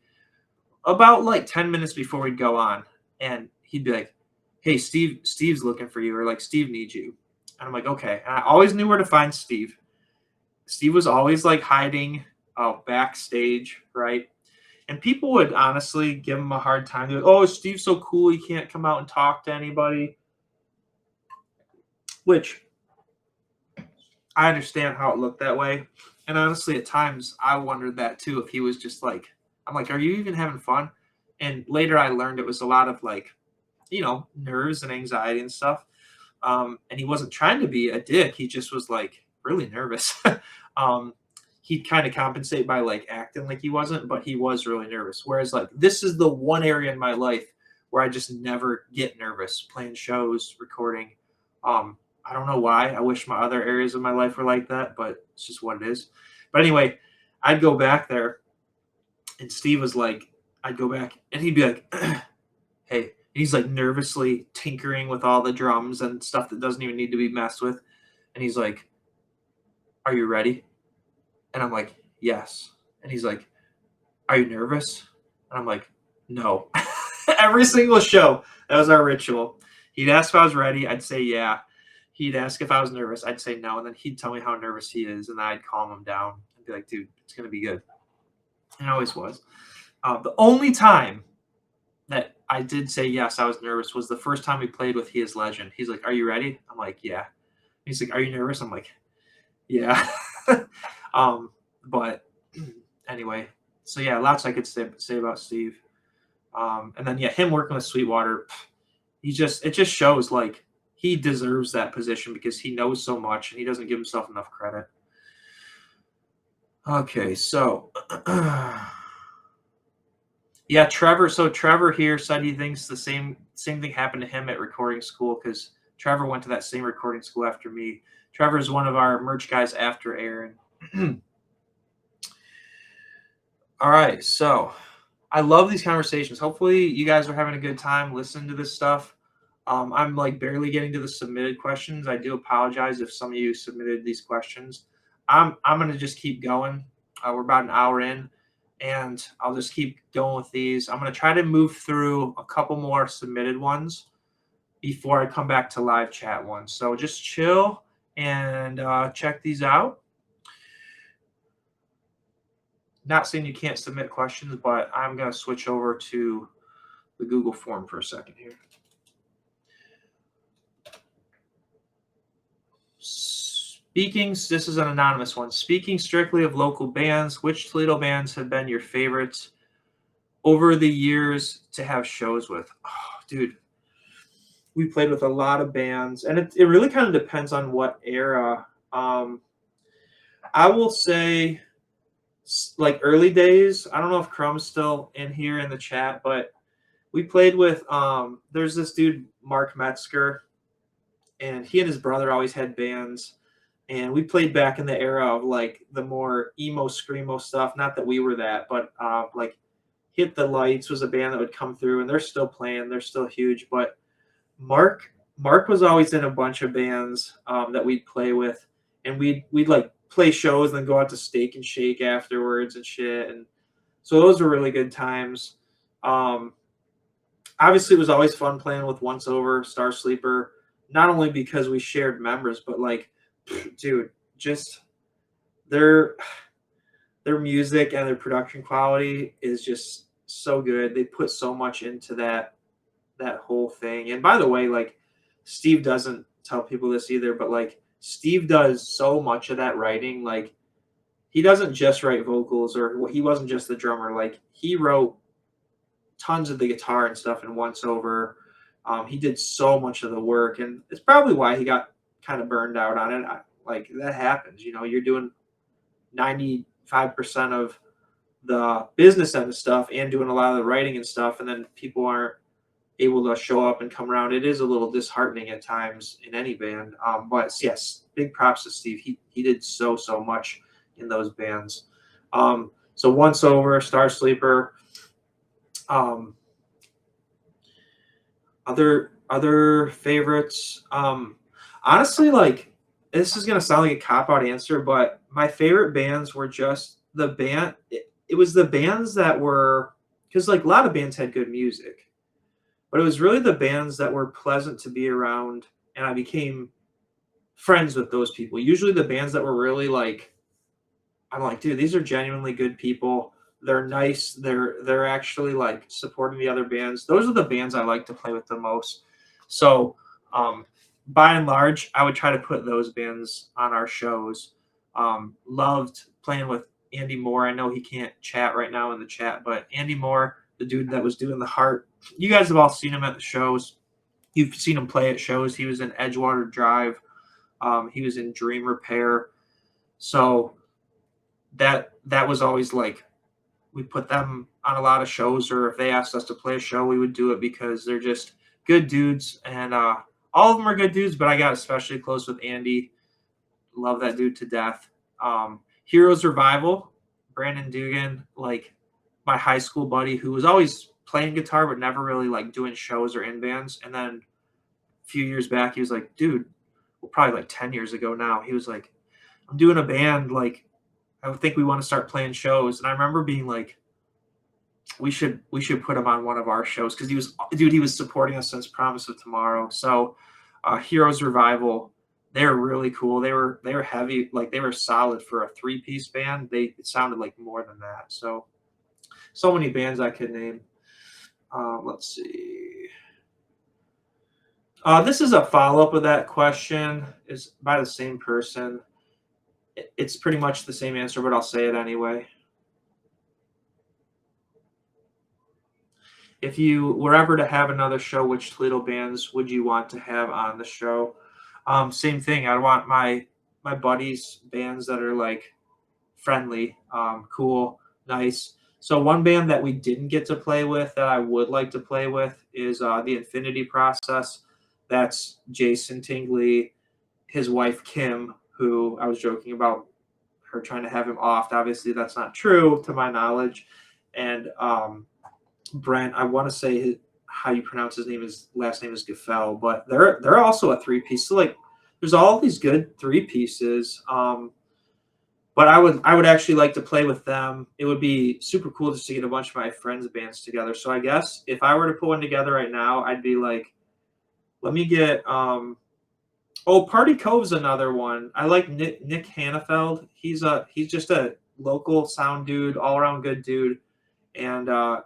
about like 10 minutes before we'd go on, and he'd be like, hey, Steve's looking for you, or like, Steve needs you. And I'm like, okay. And I always knew where to find Steve. Steve was always like hiding backstage, right? And people would honestly give him a hard time. They're like, oh, Steve's so cool, he can't come out and talk to anybody. Which I understand how it looked that way. And honestly, at times I wondered that too, if he was just like, I'm like, are you even having fun? And later I learned it was a lot of like, nerves and anxiety and stuff. And he wasn't trying to be a dick. He just was like really nervous. um, He'd kind of compensate by like acting like he wasn't, but he was really nervous. Whereas like this is the one area in my life where I just never get nervous playing shows, recording. I don't know why. I wish my other areas of my life were like that, but it's just what it is. But anyway, I'd go back there, and Steve was like, I'd go back, and he'd be like, hey. And he's like nervously tinkering with all the drums and stuff that doesn't even need to be messed with. And he's like, are you ready? And I'm like, yes. And he's like, are you nervous? And I'm like, no. Every single show, that was our ritual. He'd ask if I was ready. I'd say, yeah. He'd ask if I was nervous. I'd say no. And then he'd tell me how nervous he is. And then I'd calm him down and be like, dude, it's going to be good. And it always was. The only time that I did say yes, I was nervous, was the first time we played with He Is Legend. He's like, are you ready? I'm like, yeah. He's like, are you nervous? I'm like, yeah. But anyway, so yeah, lots I could say about Steve. And then yeah, him working with Sweetwater, it just shows like he deserves that position because he knows so much and he doesn't give himself enough credit. Okay, so yeah, Trevor. So Trevor here said he thinks the same thing happened to him at recording school, because Trevor went to that same recording school after me. Trevor is one of our merch guys after Aaron. All right, so I love these conversations. Hopefully you guys are having a good time listening to this stuff. I'm like barely getting to the submitted questions. I do apologize if some of you submitted these questions. I'm going to just keep going. We're about an hour in, and I'll just keep going with these. I'm going to try to move through a couple more submitted ones before I come back to live chat ones. So just chill and check these out. Not saying you can't submit questions, but I'm going to switch over to the Google form for a second here. Speaking, this is an anonymous one. Speaking strictly of local bands, which Toledo bands have been your favorites over the years to have shows with? Oh, dude, we played with a lot of bands, and it really kind of depends on what era. I will say, like early days. I don't know if Crumb's still in here in the chat, but we played with there's this dude Mark Metzger, and he and his brother always had bands, and we played back in the era of like the more emo screamo stuff. Not that we were that, but like Hit the Lights was a band that would come through, and they're still playing. They're still huge. But Mark was always in a bunch of bands that we'd play with, and we'd like play shows and then go out to Steak and Shake afterwards and shit. And so those were really good times. Obviously, it was always fun playing with Once Over, Star Sleeper, not only because we shared members, but like, dude, just their music and their production quality is just so good. They put so much into that whole thing. And by the way, like, Steve doesn't tell people this either, but like Steve does so much of that writing. Like, he doesn't just write vocals, or he wasn't just the drummer. Like, he wrote tons of the guitar and stuff in Once Over. He did so much of the work, and it's probably why he got kind of burned out on it. Like, that happens, you're doing 95% of the business end of stuff and doing a lot of the writing and stuff, and then people aren't able to show up and come around. It is a little disheartening at times in any band. But yes, big props to Steve. He did so much in those bands. So Once Over, Star Sleeper. Other Other favorites, honestly, like this is gonna sound like a cop out answer, but my favorite bands were just the band. It was the bands that were because like a lot of bands had good music, but it was really the bands that were pleasant to be around, and I became friends with those people. Usually, the bands that were really like I'm like, dude, these are genuinely good people. They're nice. They're actually like supporting the other bands. Those are the bands I like to play with the most. So, by and large, I would try to put those bands on our shows. Loved playing with Andy Moore. I know he can't chat right now in the chat, but Andy Moore, the dude that was doing the heart, you guys have all seen him at the shows. You've seen him play at shows. He was in Edgewater Drive. He was in Dream Repair. So that was always like we put them on a lot of shows, or if they asked us to play a show, we would do it because they're just good dudes, and all of them are good dudes. But I got especially close with Andy. Love that dude to death. Heroes Revival, Brandon Dugan, like my high school buddy who was always playing guitar but never really like doing shows or in bands. And then a few years back, he was like, dude, well, probably like 10 years ago now, he was like, I'm doing a band, like I think we want to start playing shows. And I remember being like, we should put him on one of our shows because he was supporting us since Promise of Tomorrow. So Heroes Revival, they were really cool. They were heavy, like they were solid for a 3-piece band. It sounded like more than that. So many bands I could name. Let's see. This is a follow up of that question. Is by the same person. It's pretty much the same answer, but I'll say it anyway. If you were ever to have another show, which Toledo bands would you want to have on the show? Same thing. I want my buddies bands that are like friendly, cool, nice. So one band that we didn't get to play with that I would like to play with is the Infinity Process. That's Jason Tingley, his wife Kim, who I was joking about her trying to have him off. Obviously, that's not true to my knowledge. And Brent, I want to say how you pronounce his name. His last name is Gaffel, but they're also a 3-piece. So like, there's all these good 3-pieces. But I would actually like to play with them. It would be super cool just to get a bunch of my friends' bands together. So I guess if I were to put one together right now, I'd be like, let me get Party Cove's another one. I like Nick Hannafeld. He's just a local sound dude, all around good dude, and our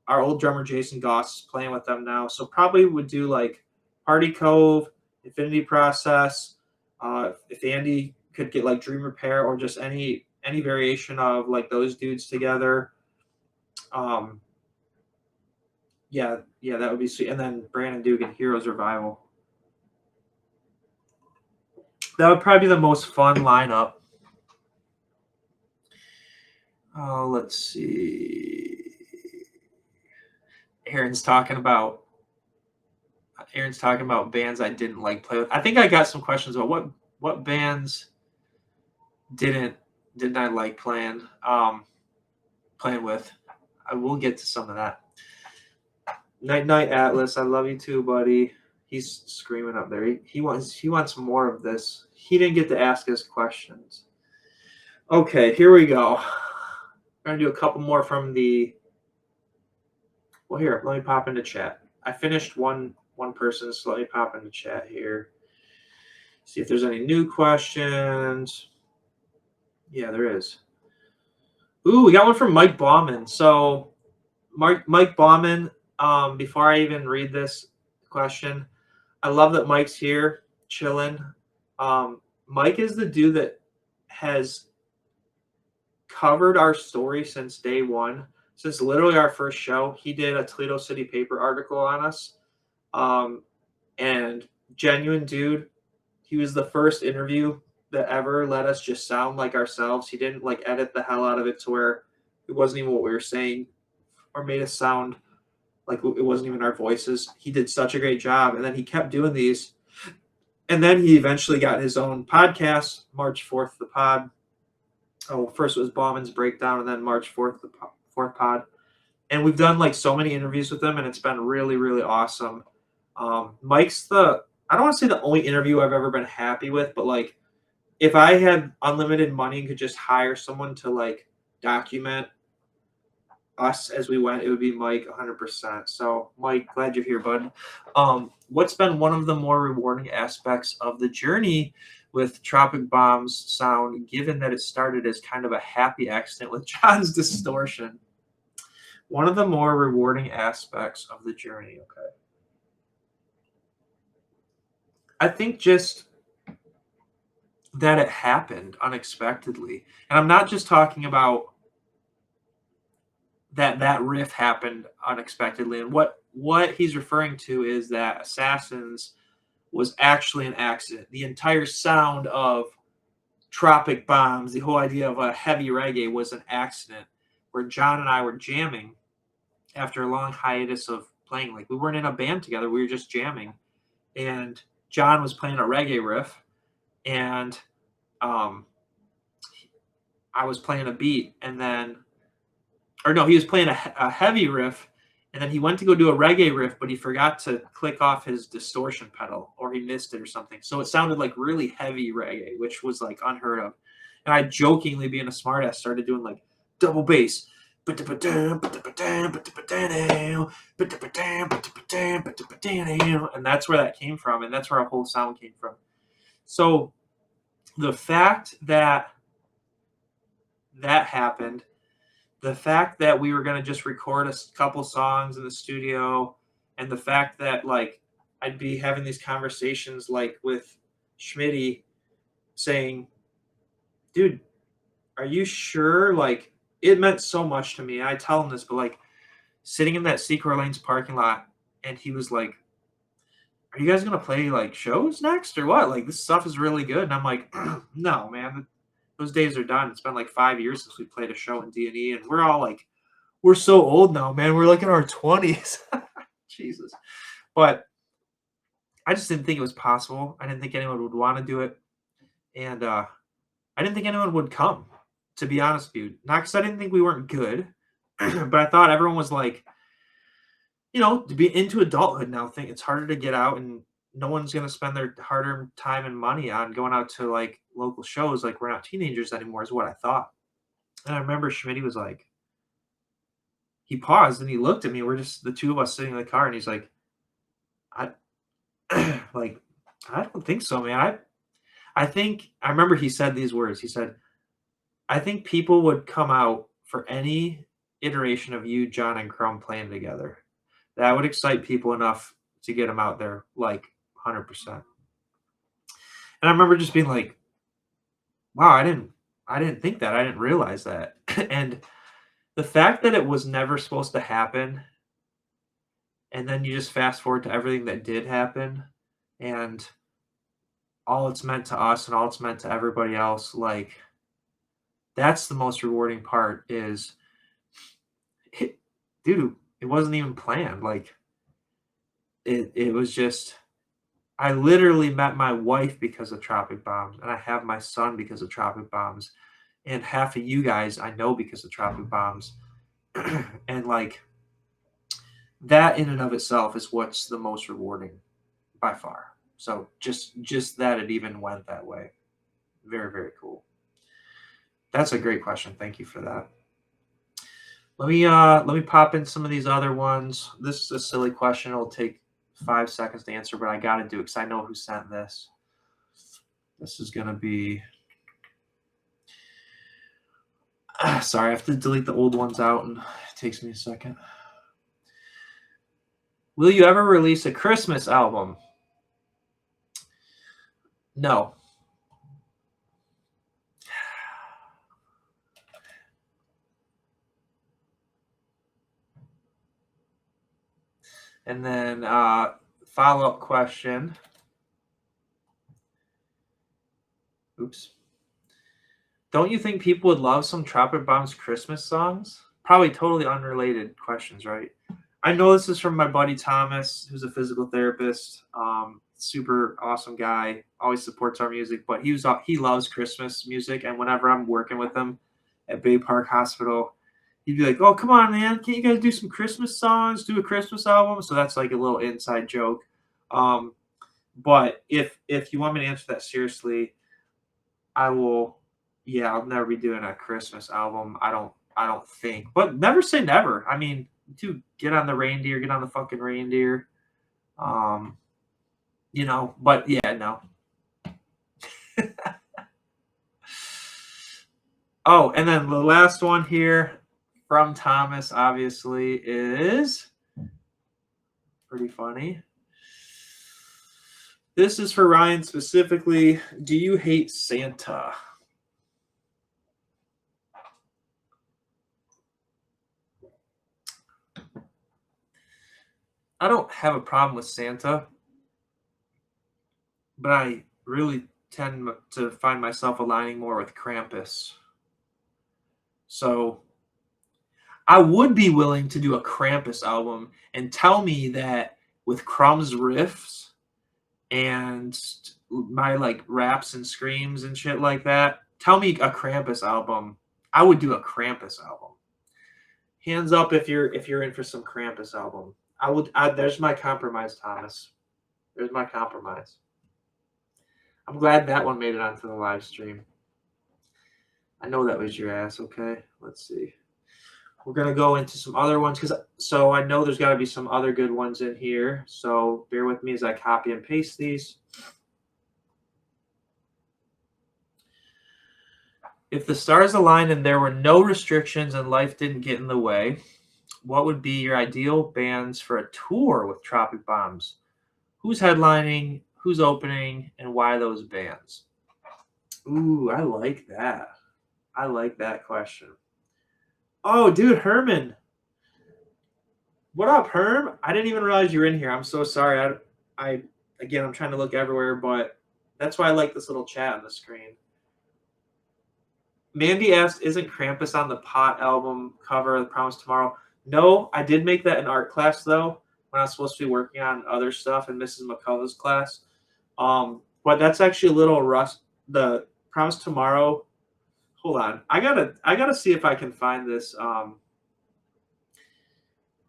old drummer Jason Goss is playing with them now. So probably would do like Party Cove, Infinity Process. If Andy could get like Dream Repair or just any variation of like those dudes together. Yeah, that would be sweet. And then Brandon Dugan, Heroes Revival. That would probably be the most fun lineup. Let's see. Aaron's talking about bands I didn't like play with. I think I got some questions about what bands didn't I like playing with. I will get to some of that. Night Atlas, I love you too, buddy. He's screaming up there. He wants more of this. He didn't get to ask us questions. Okay, here we go. We're gonna do a couple more from the. Well, here, let me pop into chat. I finished one person, so let me pop into chat here. See if there's any new questions. Yeah, there is. Ooh, we got one from Mike Bauman. So, Mike Bauman. Before I even read this question, I love that Mike's here, chilling. Mike is the dude that has covered our story since day one. Since literally our first show, he did a Toledo City Paper article on us. And genuine dude, he was the first interview that ever let us just sound like ourselves. He didn't like edit the hell out of it to where it wasn't even what we were saying or made us sound like it wasn't even our voices. He did such a great job. And then he kept doing these. And then he eventually got his own podcast, March 4th, the pod. Oh, first it was Bauman's Breakdown, and then March 4th, the fourth pod. And we've done like so many interviews with him, and it's been really, really awesome. Mike's I don't want to say the only interview I've ever been happy with, but like if I had unlimited money and could just hire someone to like document us as we went, it would be Mike 100%. So, Mike, glad you're here, bud. What's been one of the more rewarding aspects of the journey with Tropic Bomb's sound, given that it started as kind of a happy accident with John's distortion? One of the more rewarding aspects of the journey. Okay. I think just that it happened unexpectedly. And I'm not just talking about that riff happened unexpectedly. And what he's referring to is that Assassins was actually an accident. The entire sound of Tropic Bombs, the whole idea of a heavy reggae was an accident where John and I were jamming after a long hiatus of playing. Like we weren't in a band together, we were just jamming. And John was playing a reggae riff and um, I was playing a beat and then or no, he was playing a heavy riff, and then he went to go do a reggae riff, but he forgot to click off his distortion pedal, or he missed it or something. So it sounded like really heavy reggae, which was like unheard of. And I jokingly, being a smartass, started doing like double bass. And that's where that came from, and that's where our whole sound came from. So the fact that that happened, the fact that we were going to just record a couple songs in the studio, and the fact that like I'd be having these conversations like with Schmitty saying, dude, are you sure? Like it meant so much to me. I tell him this, but like sitting in that Secret Lanes parking lot and he was like, are you guys going to play like shows next or what? Like this stuff is really good. And I'm like, no, man, those days are done. It's been like 5 years since we played a show in D&E, and we're all like, we're so old now, man. We're like in our 20s. Jesus. But I just didn't think it was possible. I didn't think anyone would want to do it. And I didn't think anyone would come, to be honest with you. Not because I didn't think we weren't good, but I thought everyone was like, to be into adulthood now, think it's harder to get out and no one's going to spend their hard-earned time and money on going out to like local shows. Like we're not teenagers anymore is what I thought. And I remember Schmitty was like, he paused and he looked at me. We're just the two of us sitting in the car, and he's like, I like, I don't think so, man. I think I remember he said these words. He said, I think people would come out for any iteration of you, John, and Crumb playing together. That would excite people enough to get them out there, like 100%. And I remember just being like, wow, I didn't think that. I didn't realize that. And the fact that it was never supposed to happen, and then you just fast forward to everything that did happen, and all it's meant to us and all it's meant to everybody else, like that's the most rewarding part is, dude, it wasn't even planned. Like it was just, I literally met my wife because of Tropic Bombs, and I have my son because of Tropic Bombs, and half of you guys I know because of Tropic Bombs. And like that in and of itself is what's the most rewarding by far. So just that it even went that way. Very, very cool. That's a great question. Thank you for that. Let me pop in some of these other ones. This is a silly question. It'll take 5 seconds to answer, but I got to do it because I know who sent this. This is going to be... sorry, I have to delete the old ones out, and it takes me a second. Will you ever release a Christmas album? No. And then follow-up question. Oops. Don't you think people would love some Tropic Bombs Christmas songs? Probably totally unrelated questions, right? I know this is from my buddy Thomas, who's a physical therapist. Super awesome guy. Always supports our music, but he loves Christmas music. And whenever I'm working with him at Bay Park Hospital, he'd be like, "Oh, come on, man! Can't you guys do some Christmas songs? Do a Christmas album?" So that's like a little inside joke. But if you want me to answer that seriously, I will. Yeah, I'll never be doing a Christmas album. I don't think. But never say never. I mean, dude, get on the reindeer, get on the fucking reindeer. Um, but yeah, no. Oh, and then the last one here from Thomas, obviously, is pretty funny. This is for Ryan specifically. Do you hate Santa? I don't have a problem with Santa, but I really tend to find myself aligning more with Krampus. So I would be willing to do a Krampus album and tell me that with Crumb's riffs and my like raps and screams and shit like that, tell me a Krampus album. I would do a Krampus album. Hands up if you're in for some Krampus album. There's my compromise, Thomas. There's my compromise. I'm glad that one made it onto the live stream. I know that was your ass, okay? Let's see. We're going to go into some other ones so I know there's got to be some other good ones in here. So bear with me as I copy and paste these. If the stars aligned and there were no restrictions and life didn't get in the way, what would be your ideal bands for a tour with Tropic Bombs? Who's headlining, who's opening, and why those bands? Ooh, I like that. I like that question. Oh, dude, Herman. What up, Herm? I didn't even realize you were in here. I'm so sorry. Again, I'm trying to look everywhere, but that's why I like this little chat on the screen. Mandy asked, isn't Krampus on the Pot album cover, The Promise Tomorrow? No, I did make that in art class, though, when I was supposed to be working on other stuff in Mrs. McCullough's class. But that's actually a little the Promise Tomorrow. Hold on. I gotta see if I can find this.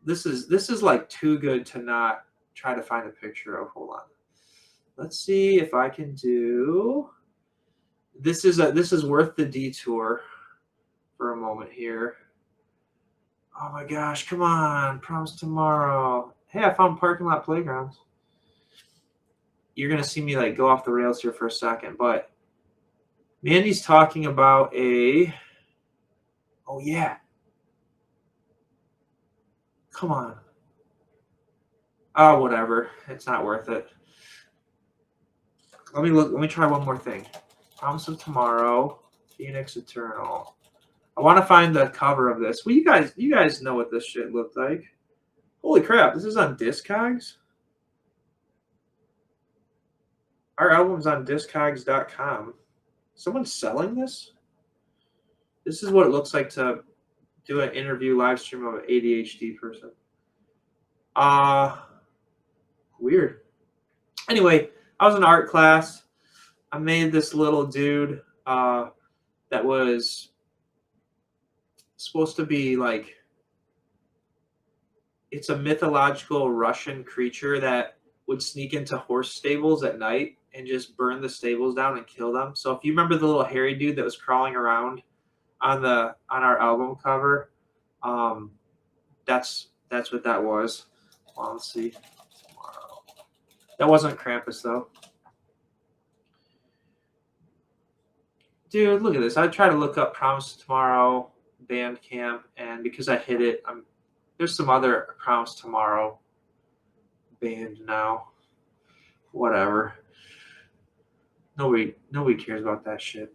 This is like too good to not try to find a picture of. Hold on. Let's see if I can do. This is worth the detour for a moment here. Oh my gosh, come on. Promise Tomorrow. Hey, I found Parking Lot Playgrounds. You're going to see me like go off the rails here for a second, but Mandy's talking about oh yeah. Come on. Oh, whatever. It's not worth it. Let me try one more thing. Promise of Tomorrow, Phoenix Eternal. I want to find the cover of this. Well, you guys know what this shit looked like. Holy crap, this is on Discogs? Our album's on discogs.com. Someone's selling this? This is what it looks like to do an interview live stream of an ADHD person. Weird. Anyway, I was in art class. I made this little dude that was supposed to be like, it's a mythological Russian creature that would sneak into horse stables at night and just burn the stables down and kill them. So if you remember the little hairy dude that was crawling around on our album cover, that's what that was. Well, let's see. Tomorrow. That wasn't Krampus though. Dude, look at this. I tried to look up Promise Tomorrow Bandcamp, and because I hit it, there's some other Promise Tomorrow band now. Whatever. Nobody cares about that shit.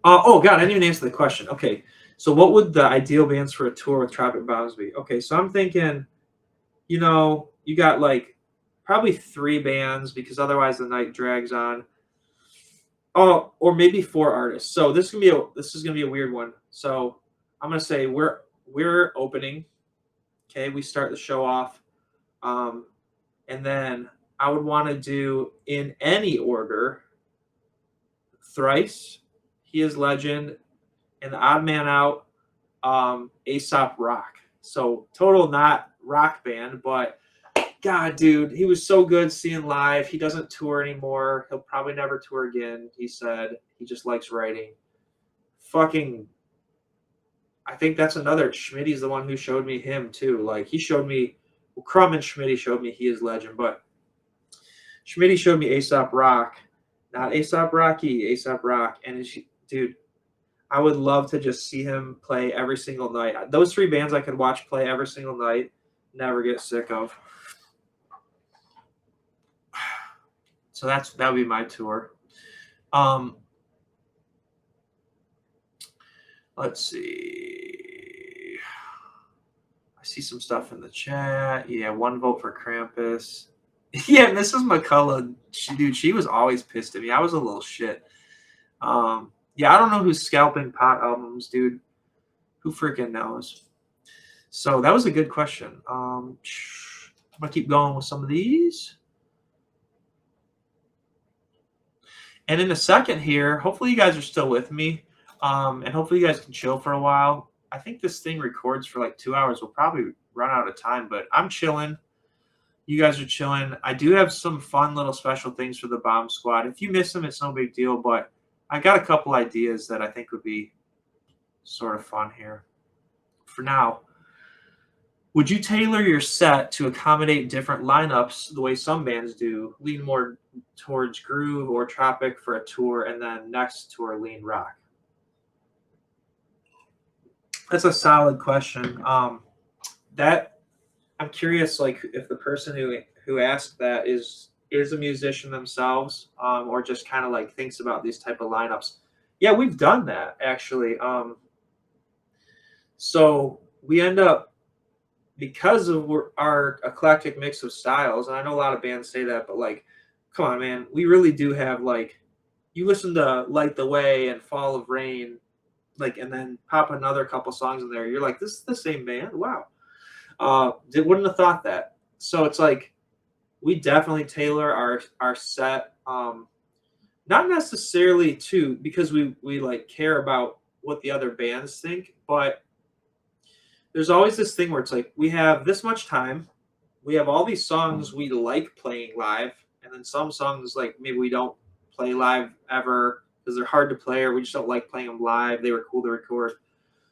Oh god, I didn't even answer the question. Okay, so what would the ideal bands for a tour with Tropic Bombs be? Okay, so I'm thinking, you got like probably 3 bands because otherwise the night drags on. Oh, or maybe 4 artists. So this is gonna be a weird one. So I'm gonna say we're opening. Okay, we start the show off, and then I would want to do in any order. Thrice, He Is Legend, and the Odd Man Out, Aesop Rock. So total not rock band, but God, dude, he was so good seeing live. He doesn't tour anymore. He'll probably never tour again. He said he just likes writing. Fucking, I think that's another. Schmitty's the one who showed me him too. Like he showed me, well, Crumb and Schmitty showed me he is legend, but Schmitty showed me Aesop Rock, not Aesop Rocky, Aesop Rock, and dude, I would love to just see him play every single night. Those three bands I could watch play every single night, never get sick of. So that would be my tour. Let's see. I see some stuff in the chat. Yeah, 1 vote for Krampus. Yeah, Mrs. McCullough, she was always pissed at me. I was a little shit. Yeah, I don't know who's scalping pot albums, dude. Who freaking knows? So that was a good question. I'm gonna keep going with some of these. And in a second here, hopefully you guys are still with me. And hopefully you guys can chill for a while. I think this thing records for like 2 hours. We'll probably run out of time, but I'm chilling. You guys are chilling. I do have some fun little special things for the Bomb Squad. If you miss them, it's no big deal, but I got a couple ideas that I think would be sort of fun here. For now, would you tailor your set to accommodate different lineups the way some bands do? Lean more towards groove or tropic for a tour, and then next tour lean rock? That's a solid question. That I'm curious, like if the person who asked that is a musician themselves, or just kind of like thinks about these type of lineups. Yeah, we've done that actually. So we end up, because of our eclectic mix of styles, and I know a lot of bands say that, but like, come on, man, we really do have like, you listen to Light the Way and Fall of Rain, like, and then pop another couple songs in there, you're like, this is the same band. Wow. Wouldn't have thought that. So it's like we definitely tailor our set, not necessarily to because we like care about what the other bands think, but there's always this thing where it's like we have this much time, we have all these songs we like playing live, and then some songs like maybe we don't play live ever because they're hard to play or we just don't like playing them live. They were cool to record,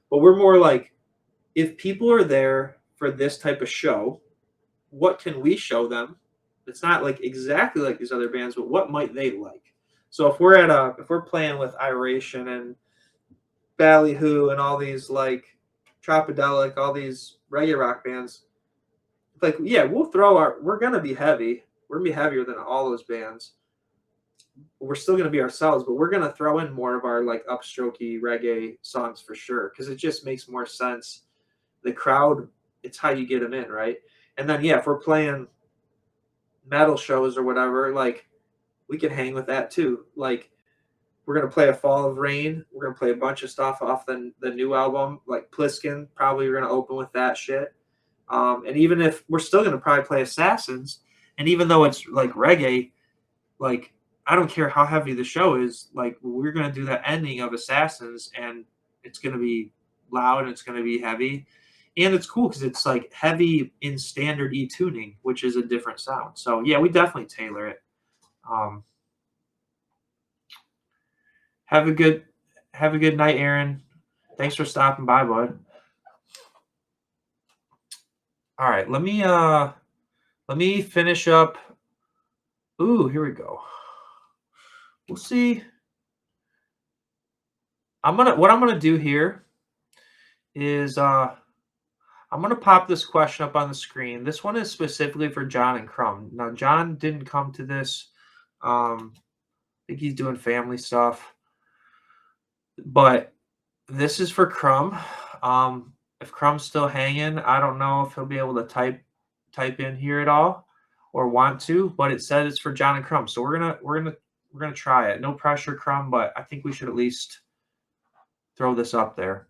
but we're more like, if people are there for this type of show, what can we show them? It's not like exactly like these other bands, but what might they like? So if we're playing with Iration and Ballyhoo and all these like Tropodelic, all these reggae rock bands, like yeah, we're gonna be heavy. We're gonna be heavier than all those bands. We're still gonna be ourselves, but we're gonna throw in more of our like upstrokey reggae songs for sure, because it just makes more sense. The crowd, it's how you get them in, right? And then yeah, if we're playing metal shows or whatever, like we can hang with that too. Like we're gonna play a Fall of Rain. We're gonna play a bunch of stuff off the new album, like Pliskin. Probably we're gonna open with that shit. And even if we're still gonna probably play Assassins, and even though it's like reggae, like I don't care how heavy the show is, like we're gonna do that ending of Assassins, and it's gonna be loud and it's gonna be heavy, and it's cool because it's like heavy in standard E tuning, which is a different sound. So yeah, we definitely tailor it. Um, have a good night, Aaron. Thanks for stopping by, bud. All right, let me finish up. Ooh, here we go. We'll see. What I'm gonna do here is I'm gonna pop this question up on the screen. This one is specifically for John and Crumb. Now, John didn't come to this. I think he's doing family stuff, but this is for Crumb. If Crumb's still hanging, I don't know if he'll be able to type in here at all or want to, but it says it's for John and Crumb. So we're gonna try it. No pressure, Crumb, but I think we should at least throw this up there.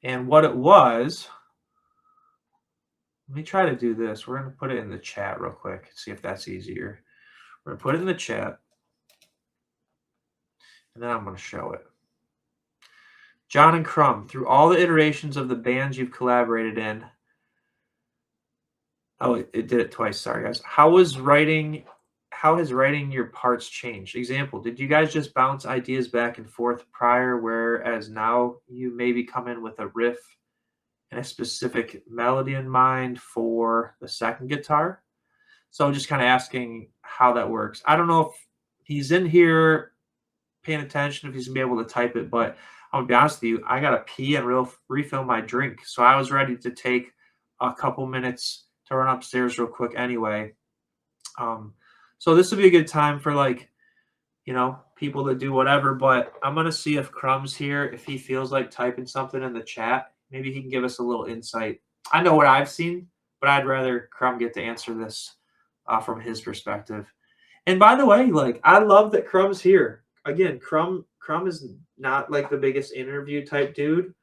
And what it was, let me try to do this. We're gonna put it in the chat real quick, see if that's easier. We're gonna put it in the chat, and then I'm gonna show it. John and Crumb, through all the iterations of the bands you've collaborated in, Oh, it did it twice. Sorry, guys. How has writing your parts changed? Example, did you guys just bounce ideas back and forth prior, whereas now you maybe come in with a riff and a specific melody in mind for the second guitar? So just kind of asking how that works. I don't know if he's in here paying attention, if he's gonna be able to type it, but I'm gonna be honest with you, I gotta pee and refill my drink. So I was ready to take a couple minutes to run upstairs real quick anyway. Um, so this would be a good time for like, people to do whatever, but I'm gonna see if Crumb's here, if he feels like typing something in the chat. Maybe he can give us a little insight. I know what I've seen, but I'd rather Crumb get to answer this from his perspective. And by the way, like I love that Crumb's here. Again, Crumb is not like the biggest interview type dude.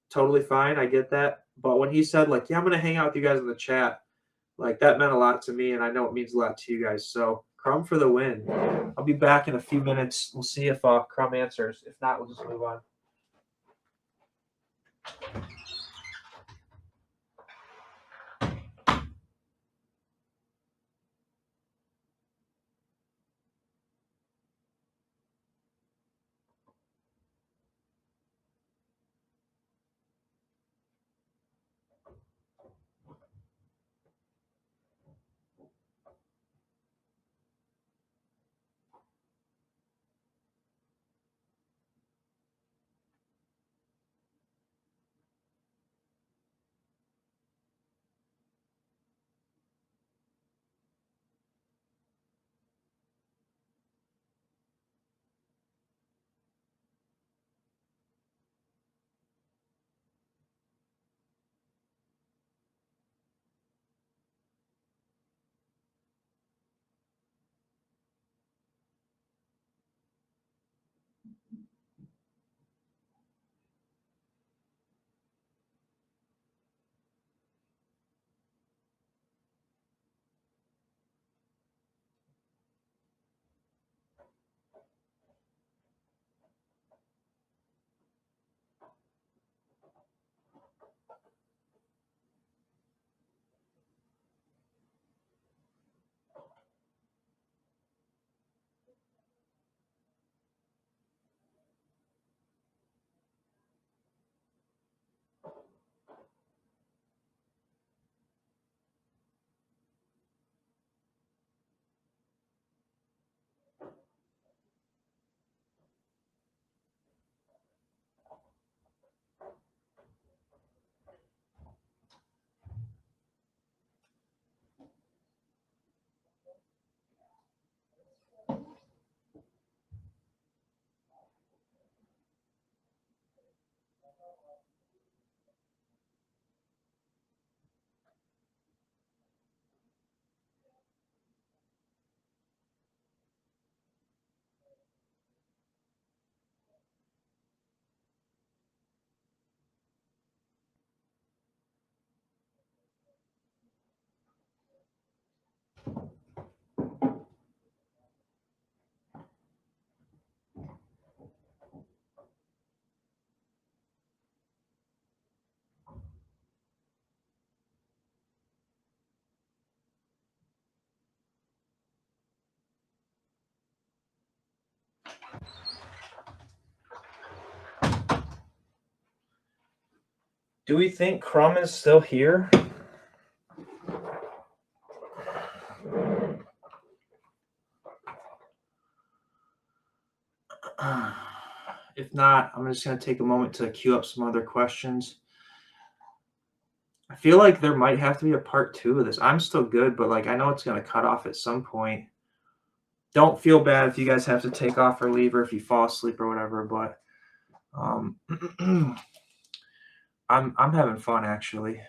Totally fine, I get that. But when he said like, "Yeah, I'm gonna hang out with you guys in the chat," like that meant a lot to me, and I know it means a lot to you guys. So Crumb for the win. I'll be back in a few minutes. We'll see if Crumb answers. If not, we'll just move on. Do we think Crumb is still here? If not, I'm just going to take a moment to queue up some other questions. I feel like there might have to be a part 2 of this. I'm still good, but like I know it's going to cut off at some point. Don't feel bad if you guys have to take off or leave or if you fall asleep or whatever, but I'm having fun actually.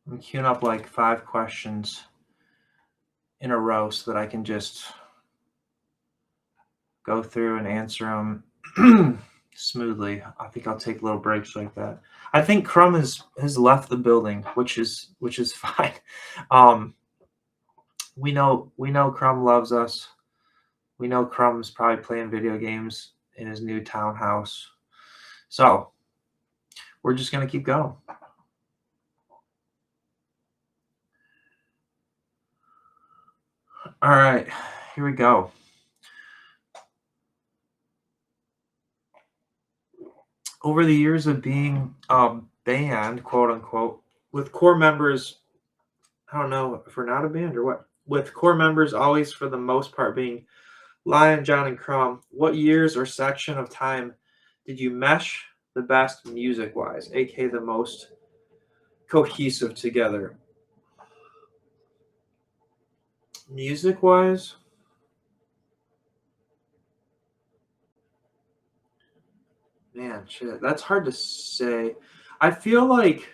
I'm queuing up like 5 questions in a row so that I can just go through and answer them smoothly. I think I'll take little breaks like that. I think Crumb has left the building, which is fine. We know Crumb loves us. We know Crumb's probably playing video games in his new townhouse. So we're just gonna keep going. All right, here we go. Over the years of being a band, quote unquote, with core members, I don't know if we're not a band or what, with core members always for the most part being Lion, John, and Crumb, what years or section of time did you mesh the best music wise, aka the most cohesive together? Music wise, man, shit, that's hard to say. I feel like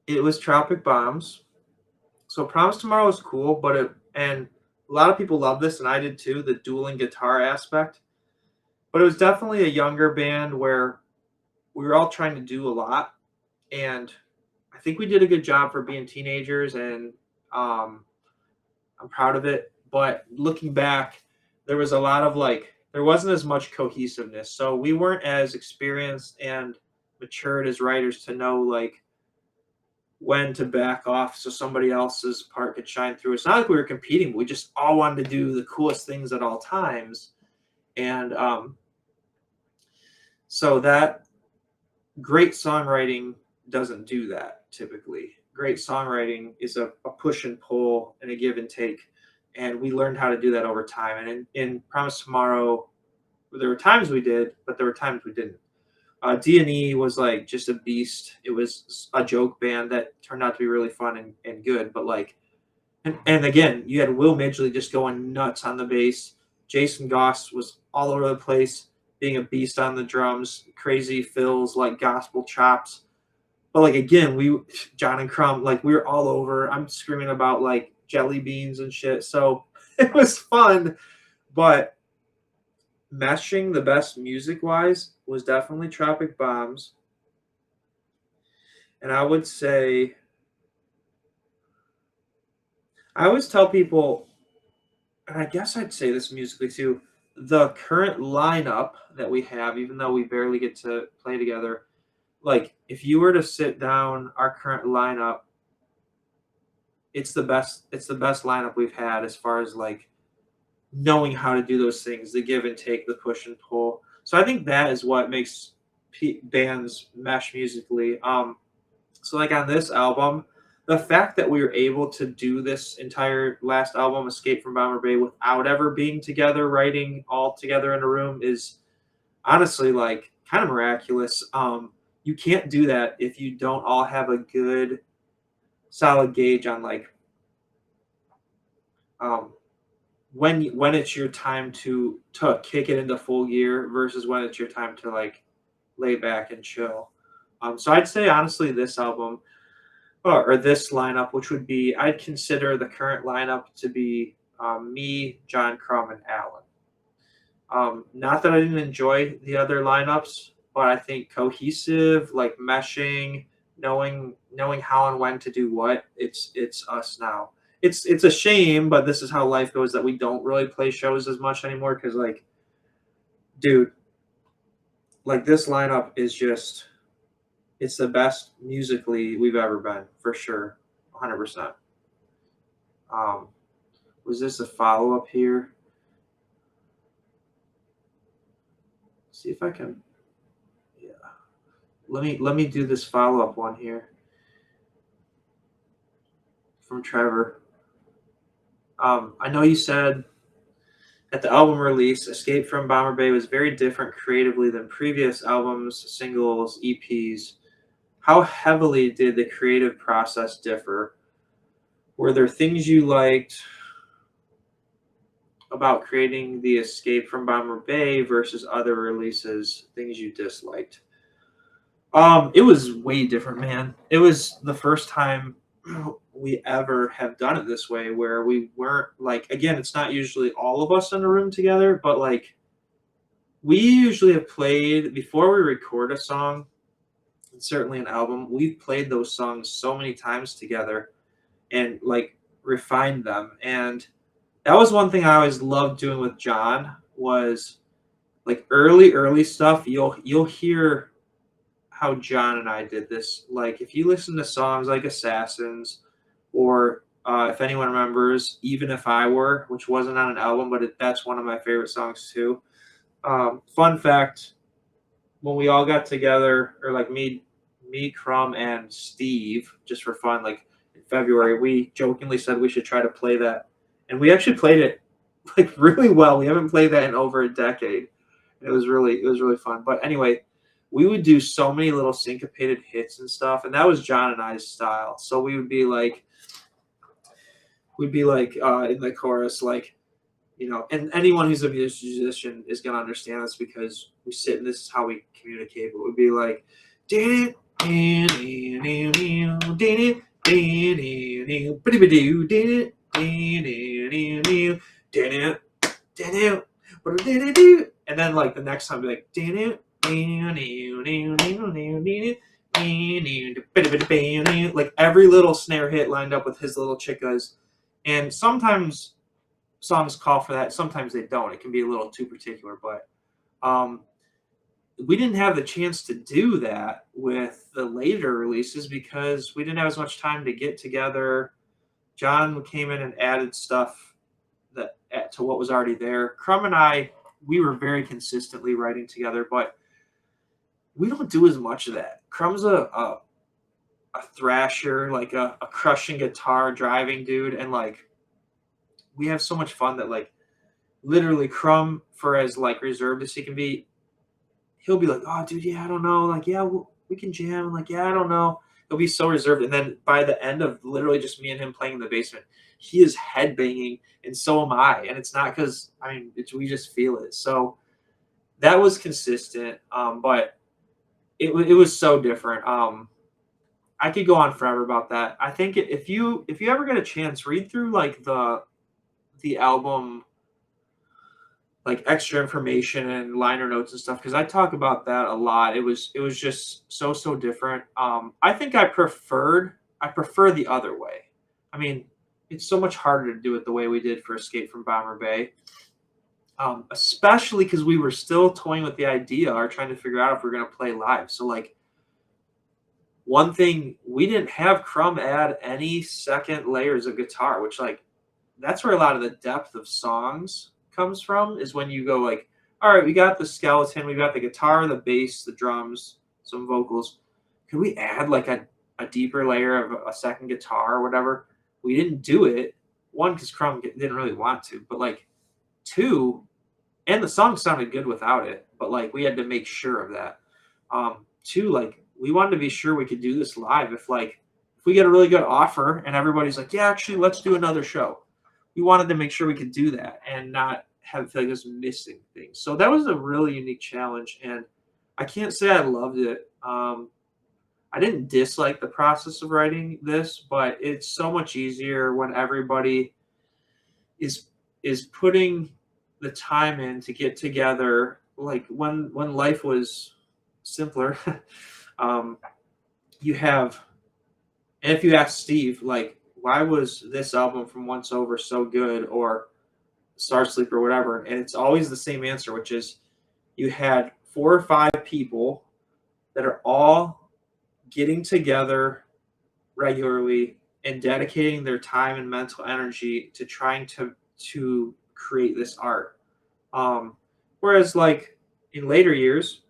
it was Tropic Bombs. So Promise Tomorrow is cool, but and a lot of people love this, and I did too, the dueling guitar aspect. But it was definitely a younger band where we were all trying to do a lot, and I think we did a good job for being teenagers, and um, I'm proud of it. But looking back, there was a lot of like there wasn't as much cohesiveness, so we weren't as experienced and matured as writers to know like when to back off so somebody else's part could shine through. It's not like we were competing, but we just all wanted to do the coolest things at all times. And so that great songwriting doesn't do that typically. Great songwriting is a push and pull and a give and take. And we learned how to do that over time. And in Promise Tomorrow, there were times we did, but there were times we didn't. D&E was like just a beast. It was a joke band that turned out to be really fun and good. But like, and again, you had Will Midgley just going nuts on the bass. Jason Goss was all over the place, being a beast on the drums. Crazy fills, like gospel chops. But like again, John and Crumb, like we were all over. I'm screaming about like jelly beans and shit. So it was fun, but meshing the best music wise was definitely Tropic Bombs. And I would say, I always tell people, and I guess I'd say this musically too, the current lineup that we have, even though we barely get to play together, like if you were to sit down our current lineup, it's the best lineup we've had as far as like knowing how to do those things, the give and take, the push and pull. So I think that is what makes bands mesh musically. So like on this album, the fact that we were able to do this entire last album, Escape from Bomber Bay, without ever being together, writing all together in a room is honestly like kind of miraculous. You can't do that if you don't all have a good solid gauge on like um, when it's your time to kick it into full gear versus when it's your time to like lay back and chill. So I'd say honestly this album or this lineup, which would be I'd consider the current lineup to be me, John Crumb, and Alan. Not that I didn't enjoy the other lineups, but I think cohesive, like meshing, knowing how and when to do what. It's us now. It's a shame, but this is how life goes that we don't really play shows as much anymore because like, dude, like this lineup is just it's the best musically we've ever been for sure, 100%. Um, was this a follow up here? See if I can. Yeah. Let me do this follow up one here from Trevor. I know you said at the album release, Escape from Bomber Bay was very different creatively than previous albums, singles, EPs. How heavily did the creative process differ? Were there things you liked about creating the Escape from Bomber Bay versus other releases, things you disliked? It was way different, man. It was the first time we ever have done it this way where we weren't like, again, it's not usually all of us in a room together, but like we usually have played before we record a song, and certainly an album, we've played those songs so many times together and like refined them. And that was one thing I always loved doing with John was like early stuff. You'll hear how John and I did this. Like if you listen to songs like Assassins, or if anyone remembers, Even If I Were, which wasn't on an album, but that's one of my favorite songs too. Fun fact: when we all got together, or like me, Crumb, and Steve, just for fun, like in February, we jokingly said we should try to play that, and we actually played it like really well. We haven't played that in over a decade. It was really fun. But anyway, we would do so many little syncopated hits and stuff, and that was John and I's style. So we'd be like in the chorus, like, and anyone who's a musician is gonna understand this because we sit and this is how we communicate. But we'd be like, did it, did it, did it, and then like the next time be like, like every little snare hit lined up with his little chickas, and sometimes songs call for that. Sometimes they don't. It can be a little too particular, but um, we didn't have the chance to do that with the later releases because we didn't have as much time to get together. John came in and added stuff that to what was already there. Crumb and I, we were very consistently writing together, but we don't do as much of that. Crumb's a thrasher, like a crushing guitar driving dude, and like we have so much fun that like literally Crumb, for as like reserved as he can be, he'll be like, "Oh, dude, yeah, I don't know, like, yeah, we can jam." Like, yeah, I don't know. He'll be so reserved, and then by the end of literally just me and him playing in the basement, he is headbanging, and so am I. And it's not because I mean we just feel it. So that was consistent, but it was so different. I could go on forever about that. I think if you ever get a chance, read through like the album, like extra information and liner notes and stuff, because I talk about that a lot. It was just so different. I think I prefer the other way. I mean, it's so much harder to do it the way we did for Escape from Bomber Bay, especially because we were still toying with the idea or trying to figure out if we are going to play live. So like one thing, we didn't have Crumb add any second layers of guitar, which like that's where a lot of the depth of songs comes from, is when you go like, all right, we got the skeleton, we got the guitar, the bass, the drums, some vocals. Could we add like a deeper layer of a second guitar or whatever? We didn't do it. One, because Crumb didn't really want to, but like two, and the song sounded good without it, but like we had to make sure of that. Two, like we wanted to be sure we could do this live. If we get a really good offer and everybody's like, yeah, actually, let's do another show. We wanted to make sure we could do that and not have feel like this missing things. So that was a really unique challenge, and I can't say I loved it. I didn't dislike the process of writing this, but it's so much easier when everybody is putting the time in to get together. Like when life was simpler, um, you have, and if you ask Steve, like, why was this album from Once Over so good, or Star Sleep or whatever, and it's always the same answer, which is you had 4 or 5 people that are all getting together regularly and dedicating their time and mental energy to trying to create this art. Whereas like in later years,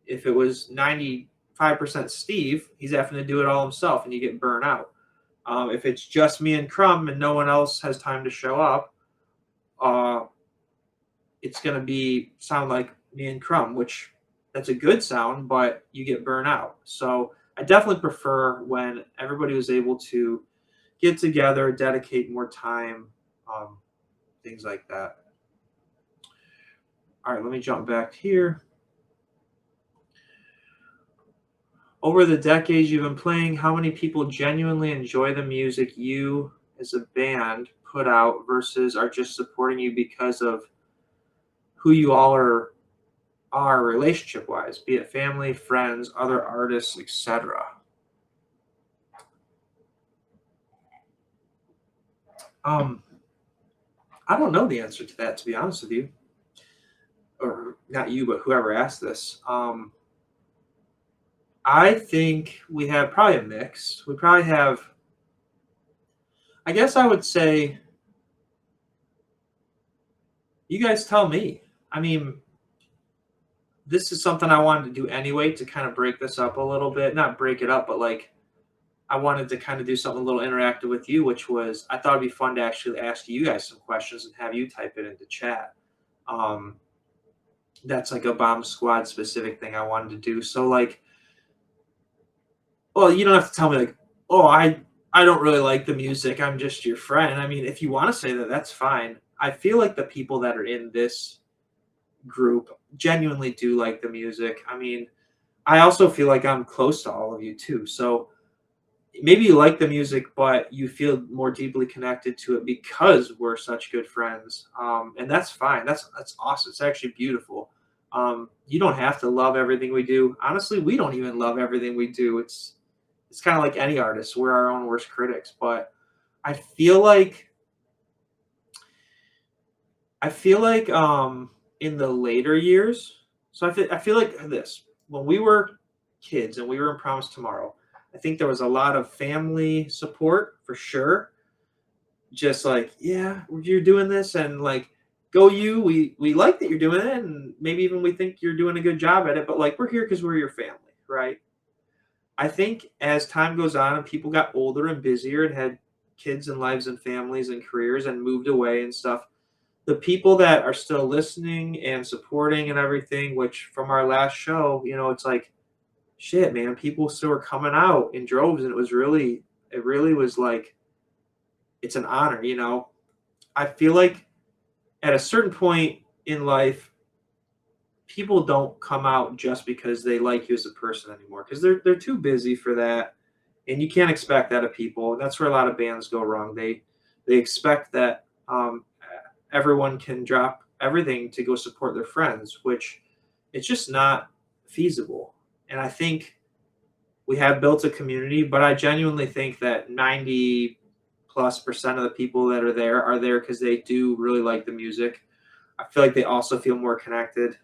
if it was 95% Steve, he's having to do it all himself, and you get burnt out. If it's just me and Crumb and no one else has time to show up, uh, it's going to be sound like me and Crumb, which that's a good sound, but you get burnt out. So I definitely prefer when everybody was able to get together, dedicate more time, um, things like that. All right, let me jump back here. Over the decades you've been playing, how many people genuinely enjoy the music you as a band put out versus are just supporting you because of who you all are relationship wise, be it family, friends, other artists, etc. Um, I don't know the answer to that, to be honest with you, or not you, but whoever asked this. I think we have probably a mix. We probably have. I guess I would say you guys tell me. I mean, this is something I wanted to do anyway to kind of break this up a little bit. Not break it up, but like I wanted to kind of do something a little interactive with you, which was I thought it'd be fun to actually ask you guys some questions and have you type it into chat. Um, that's like a bomb squad specific thing I wanted to do. So like, well, you don't have to tell me like, oh, I don't really like the music. I'm just your friend. I mean, if you want to say that, that's fine. I feel like the people that are in this group genuinely do like the music. I mean, I also feel like I'm close to all of you too. So maybe you like the music, but you feel more deeply connected to it because we're such good friends, and that's fine. That's awesome. It's actually beautiful. You don't have to love everything we do. Honestly, we don't even love everything we do. It's kind of like any artist. We're our own worst critics. But I feel like in the later years. So I feel like this when we were kids and we were in Promise Tomorrow. I think there was a lot of family support for sure. Just like, yeah, you're doing this, and like, go you. We like that you're doing it, and maybe even we think you're doing a good job at it. But like, we're here because we're your family, right? I think as time goes on and people got older and busier and had kids and lives and families and careers and moved away and stuff, the people that are still listening and supporting and everything, which from our last show, it's like, shit, man, people still were coming out in droves, and it really was like, it's an honor. I feel like at a certain point in life, people don't come out just because they like you as a person anymore because they're too busy for that, and you can't expect that of people. That's where a lot of bands go wrong. They expect that everyone can drop everything to go support their friends, which it's just not feasible. And I think we have built a community, but I genuinely think that 90+% of the people that are there because they do really like the music. I feel like they also feel more connected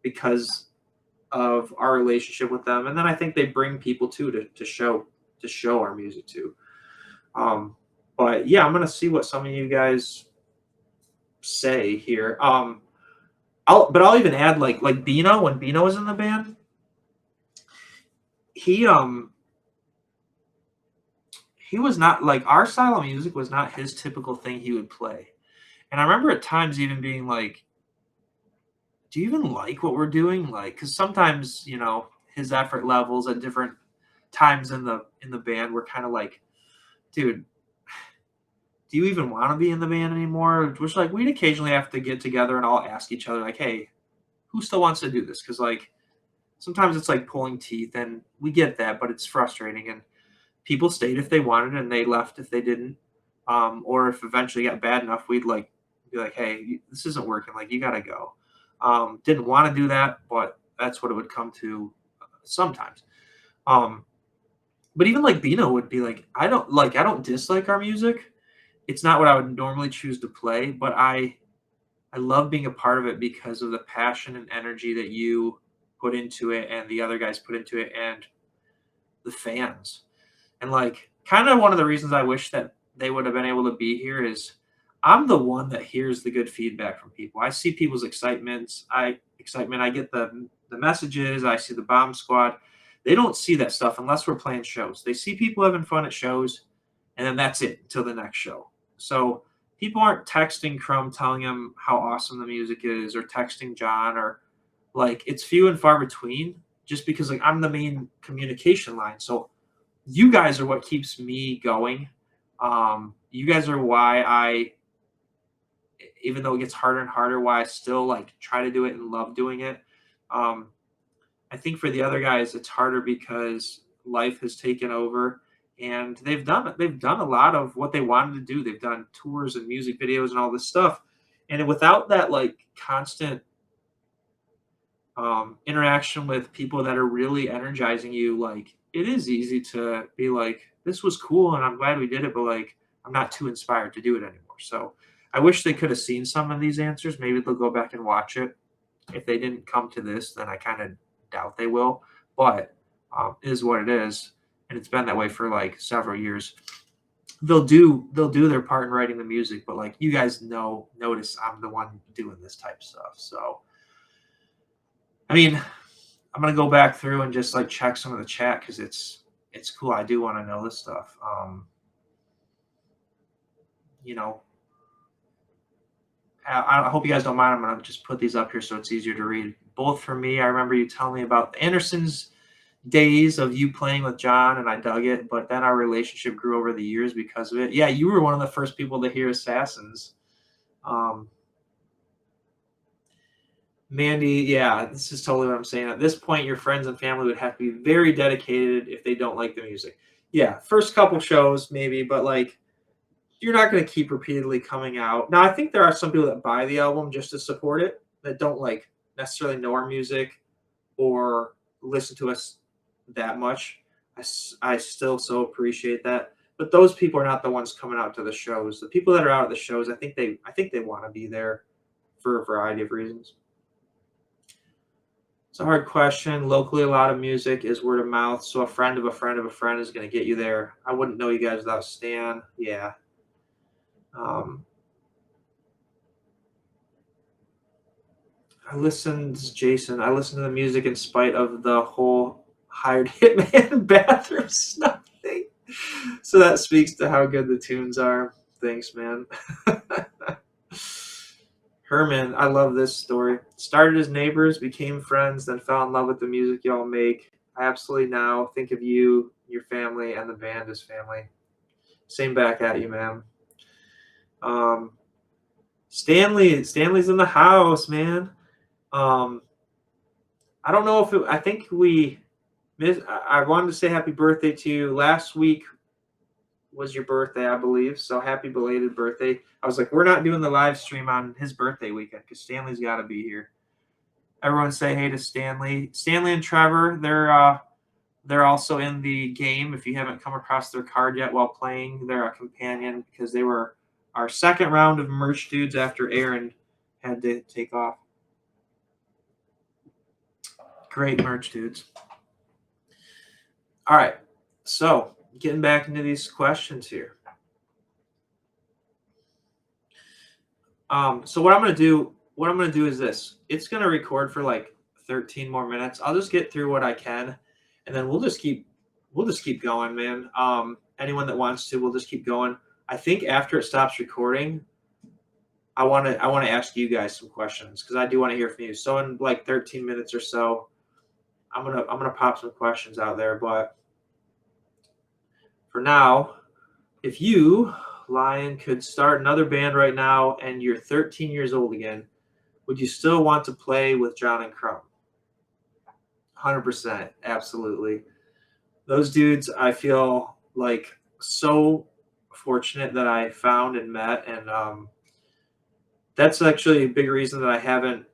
because of our relationship with them. And then I think they bring people too to show our music too. Um, but yeah, I'm gonna see what some of you guys say here. I'll even add like Bino, when Bino was in the band, he he was not like, our style of music was not his typical thing he would play. And I remember at times even being like, do you even like what we're doing? Like, because sometimes, his effort levels at different times in the band were kind of like, dude, do you even want to be in the band anymore? Which like we'd occasionally have to get together and all ask each other like, hey, who still wants to do this? Because like sometimes it's like pulling teeth, and we get that, but it's frustrating. And people stayed if they wanted, and they left if they didn't. Or if eventually got bad enough, we'd like be like, hey, this isn't working. Like, you gotta go. Didn't want to do that, but that's what it would come to sometimes. Um, but even like Bino would be like, I don't dislike our music. It's not what I would normally choose to play, but I love being a part of it because of the passion and energy that you put into it and the other guys put into it and the fans. And like kind of one of the reasons I wish that they would have been able to be here is I'm the one that hears the good feedback from people. I see people's excitement. I get the messages. I see the bomb squad. They don't see that stuff unless we're playing shows. They see people having fun at shows, and then that's it until the next show. So people aren't texting Chrome telling him how awesome the music is, or texting John, or like it's few and far between. Just because like I'm the main communication line, so you guys are what keeps me going. You guys are why even though it gets harder and harder, why I still like try to do it and love doing it. Um, I think for the other guys, it's harder because life has taken over, and they've done a lot of what they wanted to do. They've done tours and music videos and all this stuff, and without that like constant interaction with people that are really energizing you, like it is easy to be like, this was cool and I'm glad we did it, but like I'm not too inspired to do it anymore. So I wish they could have seen some of these answers. Maybe they'll go back and watch it. If they didn't come to this, then I kind of doubt they will. But it is what it is, and it's been that way for like several years. They'll do their part in writing the music, but like you guys notice I'm the one doing this type of stuff. So I mean, I'm gonna go back through and just like check some of the chat because it's cool. I do want to know this stuff. You know, I hope you guys don't mind. I'm gonna just put these up here so it's easier to read. Both for me, I remember you telling me about Anderson's days of you playing with John, and I dug it. But then our relationship grew over the years because of it. Yeah, you were one of the first people to hear Assassins. Um, Mandy, yeah, this is totally what I'm saying. At this point, your friends and family would have to be very dedicated if they don't like the music. Yeah, first couple shows maybe, but like you're not going to keep repeatedly coming out. Now, I think there are some people that buy the album just to support it that don't like necessarily know our music or listen to us that much. I still so appreciate that. But those people are not the ones coming out to the shows. The people that are out at the shows, I think they want to be there for a variety of reasons. It's a hard question. Locally, a lot of music is word of mouth, so a friend of a friend of a friend is going to get you there. I wouldn't know you guys without Stan. Yeah. Um, Jason. I listen to the music in spite of the whole hired hitman bathroom snuff thing. So that speaks to how good the tunes are. Thanks, man. Herman, I love this story. Started as neighbors, became friends, then fell in love with the music y'all make. I absolutely now think of you, your family, and the band as family. Same back at you, man. Um, Stanley's in the house, man. Um, I don't know if it, I think we miss. I wanted to say happy birthday to you. Last week was your birthday, I believe. So happy belated birthday. I was like, we're not doing the live stream on his birthday weekend because Stanley's got to be here. Everyone say hey to Stanley. Stanley and Trevor, they're also in the game. If you haven't come across their card yet while playing, they're a companion because they were our second round of merch dudes after Aaron had to take off. Great merch dudes. All right, so getting back into these questions here. So what I'm gonna do is this. It's gonna record for like 13 more minutes. I'll just get through what I can, and then we'll just keep going, man. Anyone that wants to, we'll just keep going. I think after it stops recording, I wanna ask you guys some questions because I do want to hear from you. So in like 13 minutes or so, I'm gonna pop some questions out there. But for now, if you, Lion, could start another band right now and you're 13 years old again, would you still want to play with John and Crumb? 100%, absolutely. Those dudes, I feel like so fortunate that I found and met, and that's actually a big reason that I haven't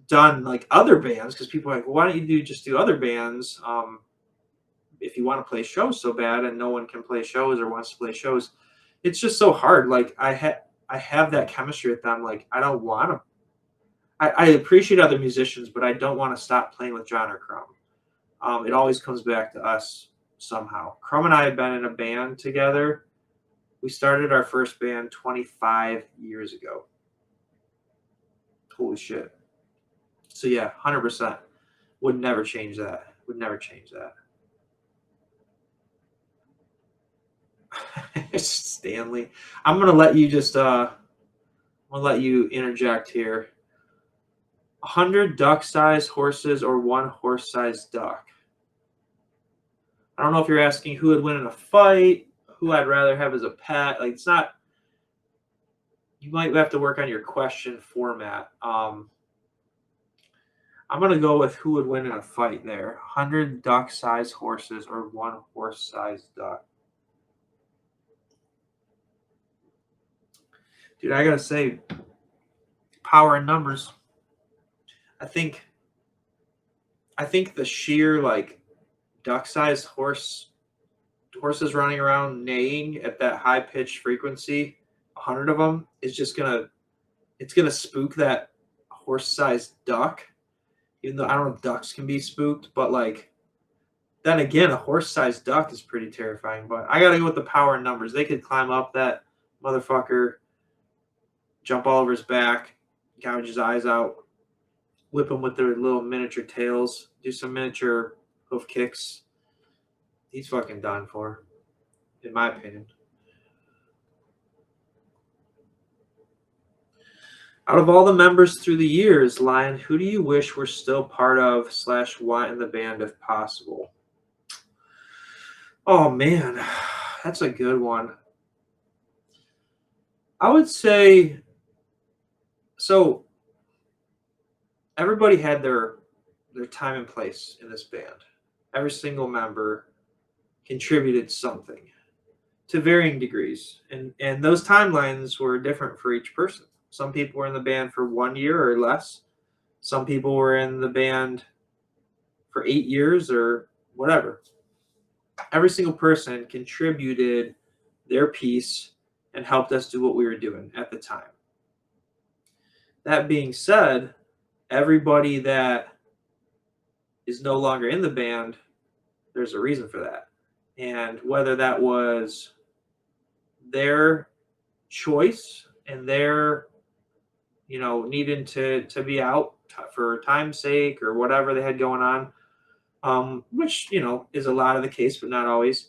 done like other bands because people are like, well, why don't you just do other bands? If you want to play shows so bad and no one can play shows or wants to play shows, it's just so hard. Like I have that chemistry with them. Like I don't want to. I appreciate other musicians, but I don't want to stop playing with John or Crumb. It always comes back to us somehow. Crumb and I have been in a band together. We started our first band 25 years ago. Holy shit. So yeah, 100%. Would never change that. Would never change that. Stanley. I'm gonna let you just I'm gonna let you interject here. 100 duck-sized horses or one horse-sized duck. I don't know if you're asking who would win in a fight, who I'd rather have as a pet. Like it's not. You might have to work on your question format. I'm I'm gonna go with who would win in a fight there: 100 duck-sized horses or one horse-sized duck. Dude, I gotta say, power in numbers. I think the sheer like duck-sized horses running around neighing at that high-pitched frequency, 100 of them, is just gonna spook that horse-sized duck. Even though I don't know if ducks can be spooked, but like then again, a horse-sized duck is pretty terrifying. But I gotta go with the power in numbers. They could climb up that motherfucker, jump all over his back, gouge his eyes out, whip him with their little miniature tails, do some miniature hoof kicks. He's fucking done for, in my opinion. Out of all the members through the years, Lion, who do you wish were still part of / want in the band if possible? Oh man, that's a good one. I would say so. Everybody had their time and place in this band. Every single member contributed something to varying degrees, and those timelines were different for each person. Some people were in the band for 1 year or less. Some people were in the band for 8 years or whatever. Every single person contributed their piece and helped us do what we were doing at the time. That being said, everybody that is no longer in the band, there's a reason for that. And whether that was their choice and their, needing to be out for time's sake or whatever they had going on, which, is a lot of the case, but not always.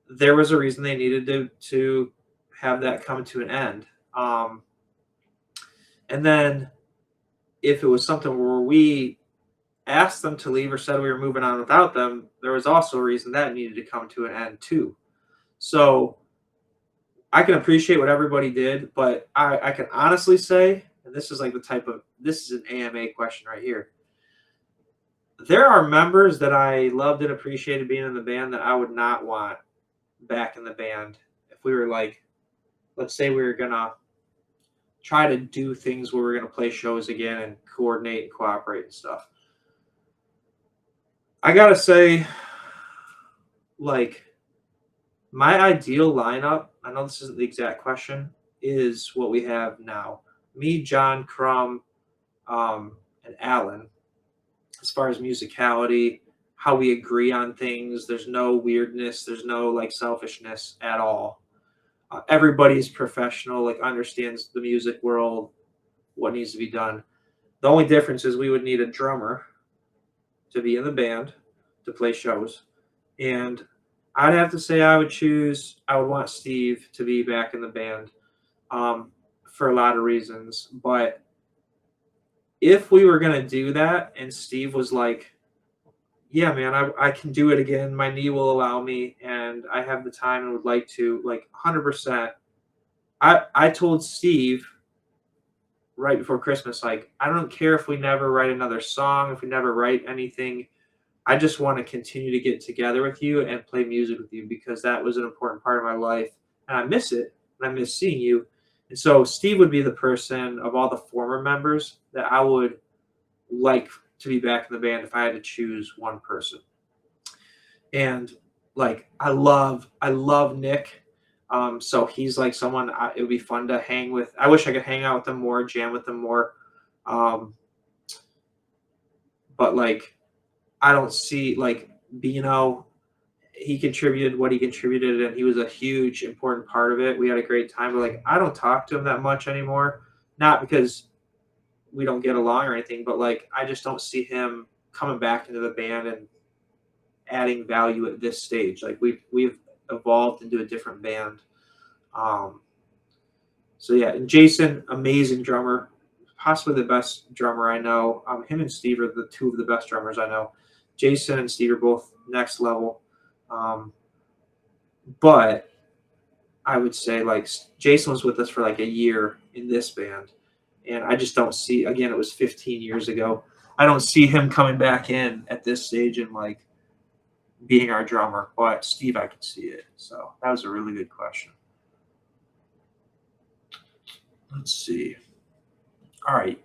There was a reason they needed to have that come to an end. And then if it was something where we asked them to leave or said we were moving on without them, there was also a reason that needed to come to an end too. So I can appreciate what everybody did, but I can honestly say, and this is like this is an AMA question right here. There are members that I loved and appreciated being in the band that I would not want back in the band if we were like, let's say we were gonna try to do things where we're gonna play shows again and coordinate and cooperate and stuff. I gotta say, like, my ideal lineup, I know this isn't the exact question, is what we have now. Me, John, Crumb, and Alan. As far as musicality, how we agree on things, there's no weirdness, there's no like selfishness at all. Everybody's professional, like understands the music world, what needs to be done. The only difference is we would need a drummer to be in the band to play shows. And I'd have to say I would want Steve to be back in the band for a lot of reasons. But if we were going to do that and Steve was like, yeah, man, I can do it again. My knee will allow me and I have the time and would like to, like 100%. I told Steve right before Christmas, like, I don't care if we never write another song, if we never write anything. I just want to continue to get together with you and play music with you because that was an important part of my life. And I miss it. And I miss seeing you. And so Steve would be the person of all the former members that I would like to be back in the band if I had to choose one person. And like, I love Nick. So he's like someone it would be fun to hang with. I wish I could hang out with them more, jam with them more. But like, I don't see like Bino. He contributed what he contributed, and he was a huge important part of it. We had a great time, but like, I don't talk to him that much anymore. Not because we don't get along or anything, but like, I just don't see him coming back into the band and adding value at this stage. Like we've evolved into a different band. So yeah, and Jason, amazing drummer, possibly the best drummer I know. Him and Steve are the two of the best drummers I know. Jason and Steve are both next level. But I would say like Jason was with us for like a year in this band. And I just don't see, again, it was 15 years ago. I don't see him coming back in at this stage and like being our drummer. But Steve, I can see it. So that was a really good question. Let's see. All right.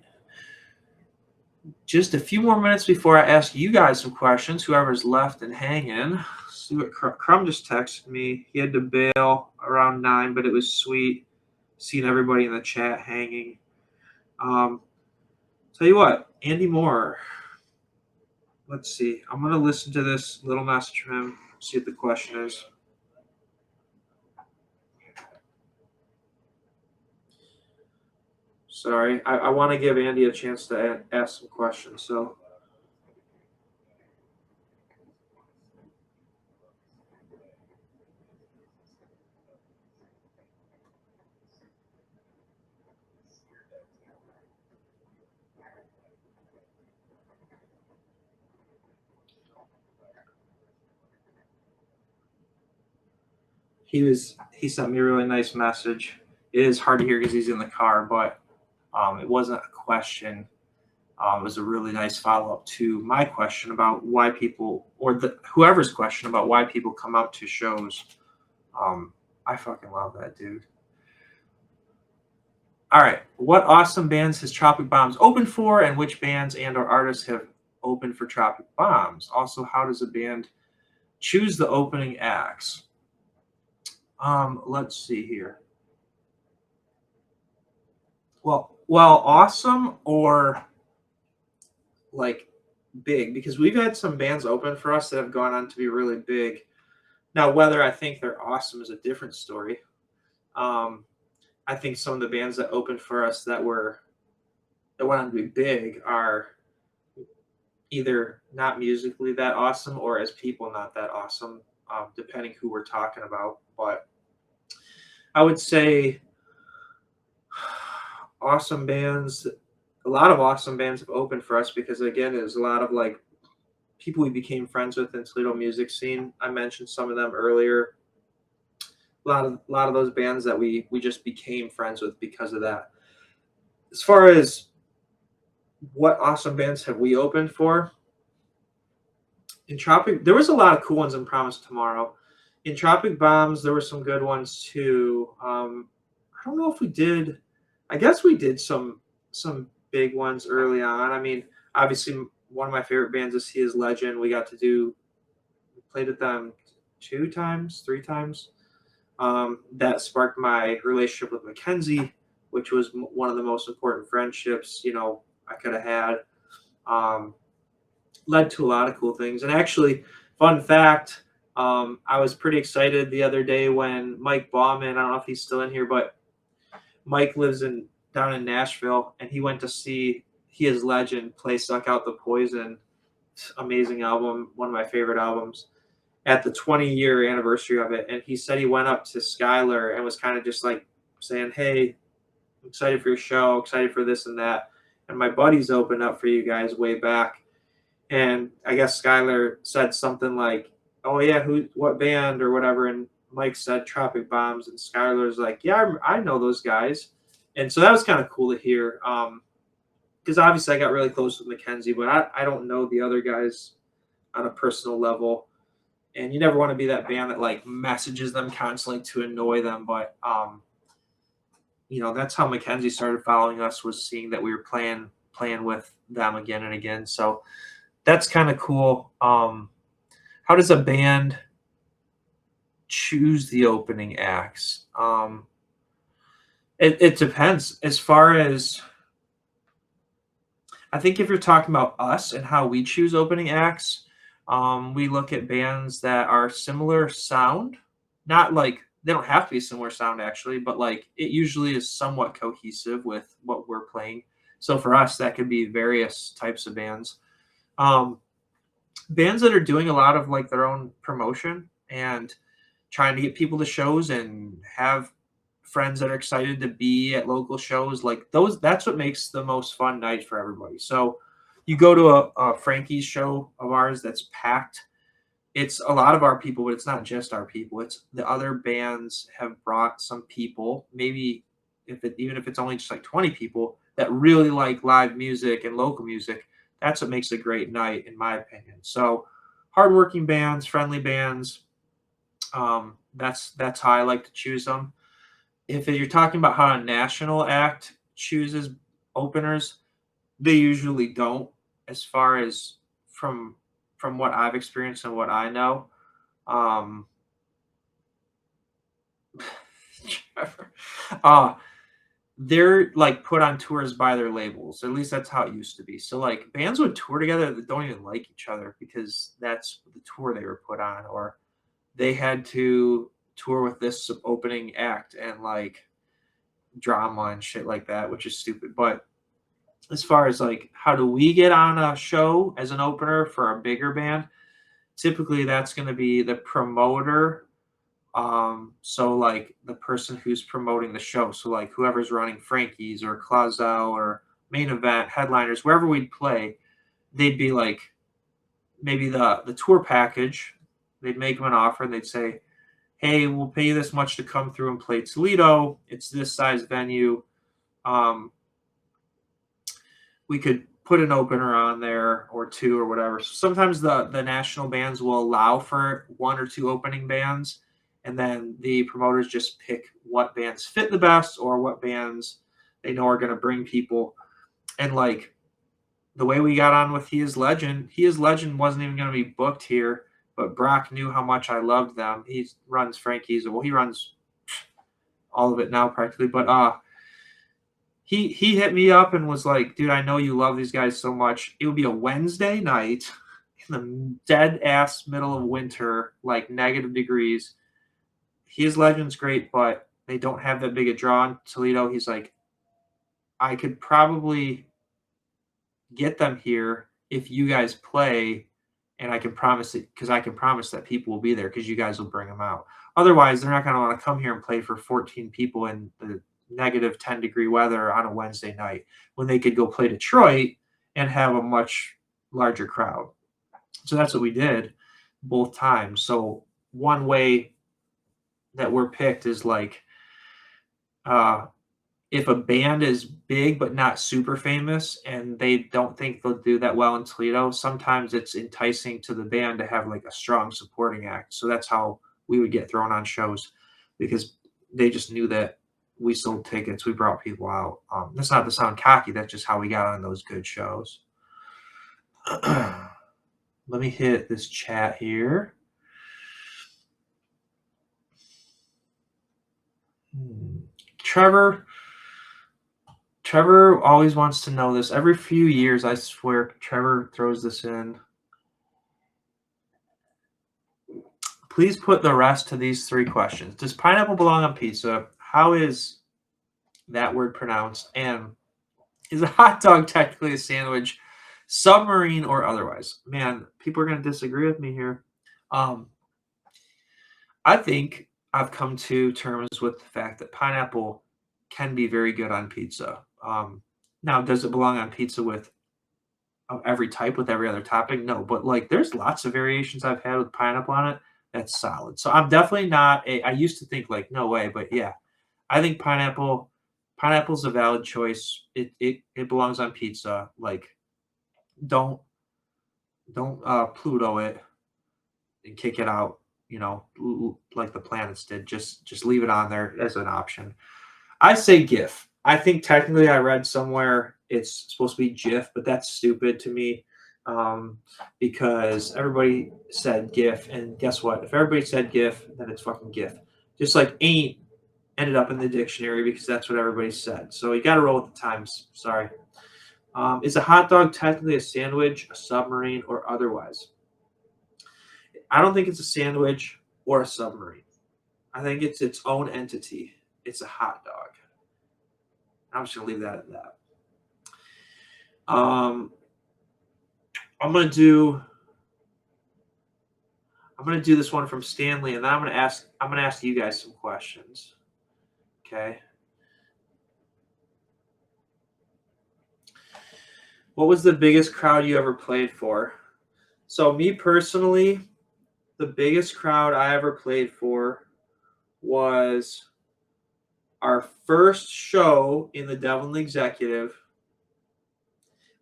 Just a few more minutes before I ask you guys some questions, whoever's left and hanging. See what Crumb just texted me. He had to bail around 9, but it was sweet seeing everybody in the chat hanging. Tell you what, Andy Moore. Let's see. I'm going to listen to this little message from him, see what the question is. Sorry, I want to give Andy a chance to ask some questions. So, he sent me a really nice message. It is hard to hear because he's in the car, but it wasn't a question. It was a really nice follow up to my question about why people, or whoever's question about why people come out to shows. I fucking love that dude. All right, what awesome bands has Tropic Bombs opened for, and which bands and or artists have opened for Tropic Bombs? Also, how does a band choose the opening acts? Let's see here. Well, awesome or like big, because we've had some bands open for us that have gone on to be really big. Now, whether I think they're awesome is a different story. I think some of the bands that opened for us that went on to be big are either not musically that awesome or as people not that awesome, depending who we're talking about. But I would say awesome bands, a lot of awesome bands have opened for us because, again, there's a lot of like people we became friends with in Toledo music scene. I mentioned some of them earlier. A lot of those bands that we just became friends with because of that. As far as what awesome bands have we opened for, in Tropic, there was a lot of cool ones in Promise Tomorrow. In Tropic Bombs, there were some good ones too. I don't know if we did. I guess we did some big ones early on. I mean, obviously, one of my favorite bands is He Is Legend. We played with them 2 times, 3 times. That sparked my relationship with Mackenzie, which was one of the most important friendships, I could have had. Led to a lot of cool things. And actually, fun fact, I was pretty excited the other day when Mike Bauman, I don't know if he's still in here, but Mike lives down in Nashville, and he went to see He Is Legend play Suck Out the Poison. Amazing album, one of my favorite albums, at the 20-year anniversary of it. And he said he went up to Skylar and was kind of just like saying, hey, I'm excited for your show, excited for this and that. And my buddies opened up for you guys way back. And I guess Skylar said something like, oh, yeah, what band or whatever. And Mike said Tropic Bombs. And Skylar's like, yeah, I know those guys. And so that was kind of cool to hear. Because obviously I got really close with Mackenzie, but I don't know the other guys on a personal level. And you never want to be that band that like messages them constantly to annoy them. But, that's how Mackenzie started following us, was seeing that we were playing with them again and again. So that's kind of cool. How does a band choose the opening acts? It depends. As far as, I think if you're talking about us and how we choose opening acts, we look at bands that are similar sound. Not like they don't have to be similar sound actually, but like it usually is somewhat cohesive with what we're playing. So for us, that could be various types of bands. Bands that are doing a lot of like their own promotion and trying to get people to shows and have friends that are excited to be at local shows, like that's what makes the most fun night for everybody. So you go to a Frankie's show of ours that's packed. It's a lot of our people, but it's not just our people. It's the other bands have brought some people, maybe even if it's only just like 20 people that really like live music and local music, That's what makes a great night, in my opinion. So, hardworking bands, friendly bands. That's how I like to choose them. If you're talking about how a national act chooses openers, they usually don't, as far as from from what I've experienced and what I know. Um, Trevor, uh, they're like put on tours by their labels. At least that's how it used to be. So like bands would tour together that don't even like each other because that's the tour they were put on, or they had to tour with this opening act and like drama and shit like that, which is stupid. But as far as like how do we get on a show as an opener for a bigger band, typically that's going to be the promoter. So like the person who's promoting the show, so like whoever's running Frankie's or Clazel or main event headliners, wherever we'd play, they'd be like maybe the tour package. They'd make them an offer and they'd say, hey, we'll pay you this much to come through and play Toledo. It's this size venue. Um, we could put an opener on there or two or whatever. So sometimes the national bands will allow for one or two opening bands, and then the promoters just pick what bands fit the best or what bands they know are going to bring people. And like the way we got on with He Is Legend wasn't even going to be booked here, but Brock knew how much I loved them. He runs Frankie's. Well, he runs all of it now practically, but he hit me up and was like, dude, I know you love these guys so much. It would be a Wednesday night in the dead ass middle of winter, like negative degrees. He Is Legend's great, but they don't have that big a draw in Toledo. He's like, I could probably get them here if you guys play, and I can promise it because I can promise that people will be there because you guys will bring them out. Otherwise, they're not going to want to come here and play for 14 people in the negative 10-degree weather on a Wednesday night when they could go play Detroit and have a much larger crowd. So that's what we did both times. So one way that we're picked is like uh, if a band is big but not super famous and they don't think they'll do that well in Toledo, sometimes it's enticing to the band to have like a strong supporting act. So that's how we would get thrown on shows because they just knew that we sold tickets, we brought people out. That's not to sound cocky, that's just how we got on those good shows. Let me hit this chat here. Trevor always wants to know this. Every few years, I swear, Trevor throws this in. Please put the rest to these three questions. Does pineapple belong on pizza? How is that word pronounced? And is a hot dog technically a sandwich, submarine or otherwise? Man, people are going to disagree with me here. I think I've come to terms with the fact that pineapple can be very good on pizza. Now, does it belong on pizza with every type with every other topping? No, but like there's lots of variations I've had with pineapple on it. That's solid. So I'm definitely not a. I used to think like no way, but yeah, I think pineapple's a valid choice. It belongs on pizza. Like don't Pluto it and kick it out. You know, like the planets did. Just leave it on there as an option. I say GIF. I think technically I read somewhere it's supposed to be GIF, but that's stupid to me because everybody said GIF, and guess what? If everybody said GIF, then it's fucking GIF. Just like ain't ended up in the dictionary because that's what everybody said. So you got to roll with the times. Sorry. Is a hot dog technically a sandwich, a submarine, or otherwise? I don't think it's a sandwich or a submarine. I think it's its own entity. It's a hot dog. I'm just gonna leave that at that. I'm gonna do this one from Stanley, and then I'm gonna ask you guys some questions. Okay. What was the biggest crowd you ever played for? So me personally, the biggest crowd I ever played for was our first show in the Devlin Executive,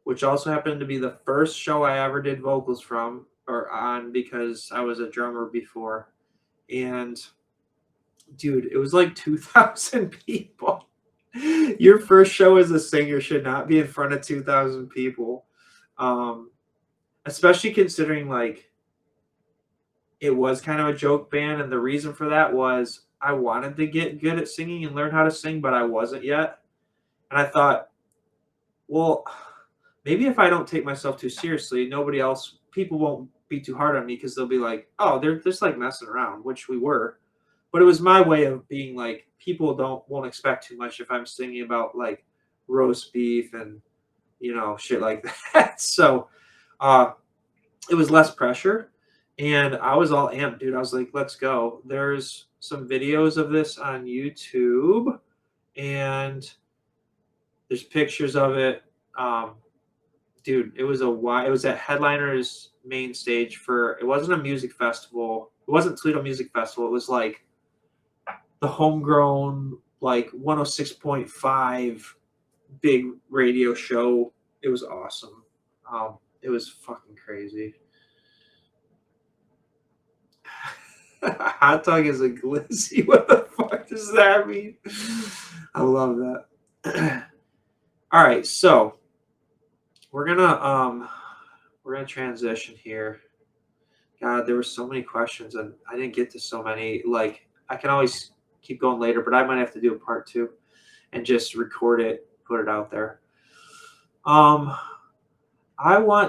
which also happened to be the first show I ever did vocals from or on because I was a drummer before. And dude, it was like 2,000 people. Your first show as a singer should not be in front of 2,000 people. Um, Especially considering like it was kind of a joke band, and the reason for that was I wanted to get good at singing and learn how to sing, but I wasn't yet. And I thought, well, maybe if I don't take myself too seriously, nobody else, people won't be too hard on me because they'll be like, oh, they're just like messing around, which we were. But it was my way of being like, people won't expect too much if I'm singing about like roast beef and shit like that. So uh, it was less pressure, and I was all amped, dude. I was like, let's go. There's some videos of this on YouTube, and there's pictures of it. Dude, it was at Headliner's main stage for, it wasn't a music festival. It wasn't Toledo Music Festival. It was like the homegrown, like 106.5 big radio show. It was awesome. It was fucking crazy. Hot dog is a glizzy. What the fuck does that mean? I love that. All right, so we're gonna transition here. God, there were so many questions and I didn't get to so many. Like, I can always keep going later, but I might have to do a part 2 and just record it, put it out there. I want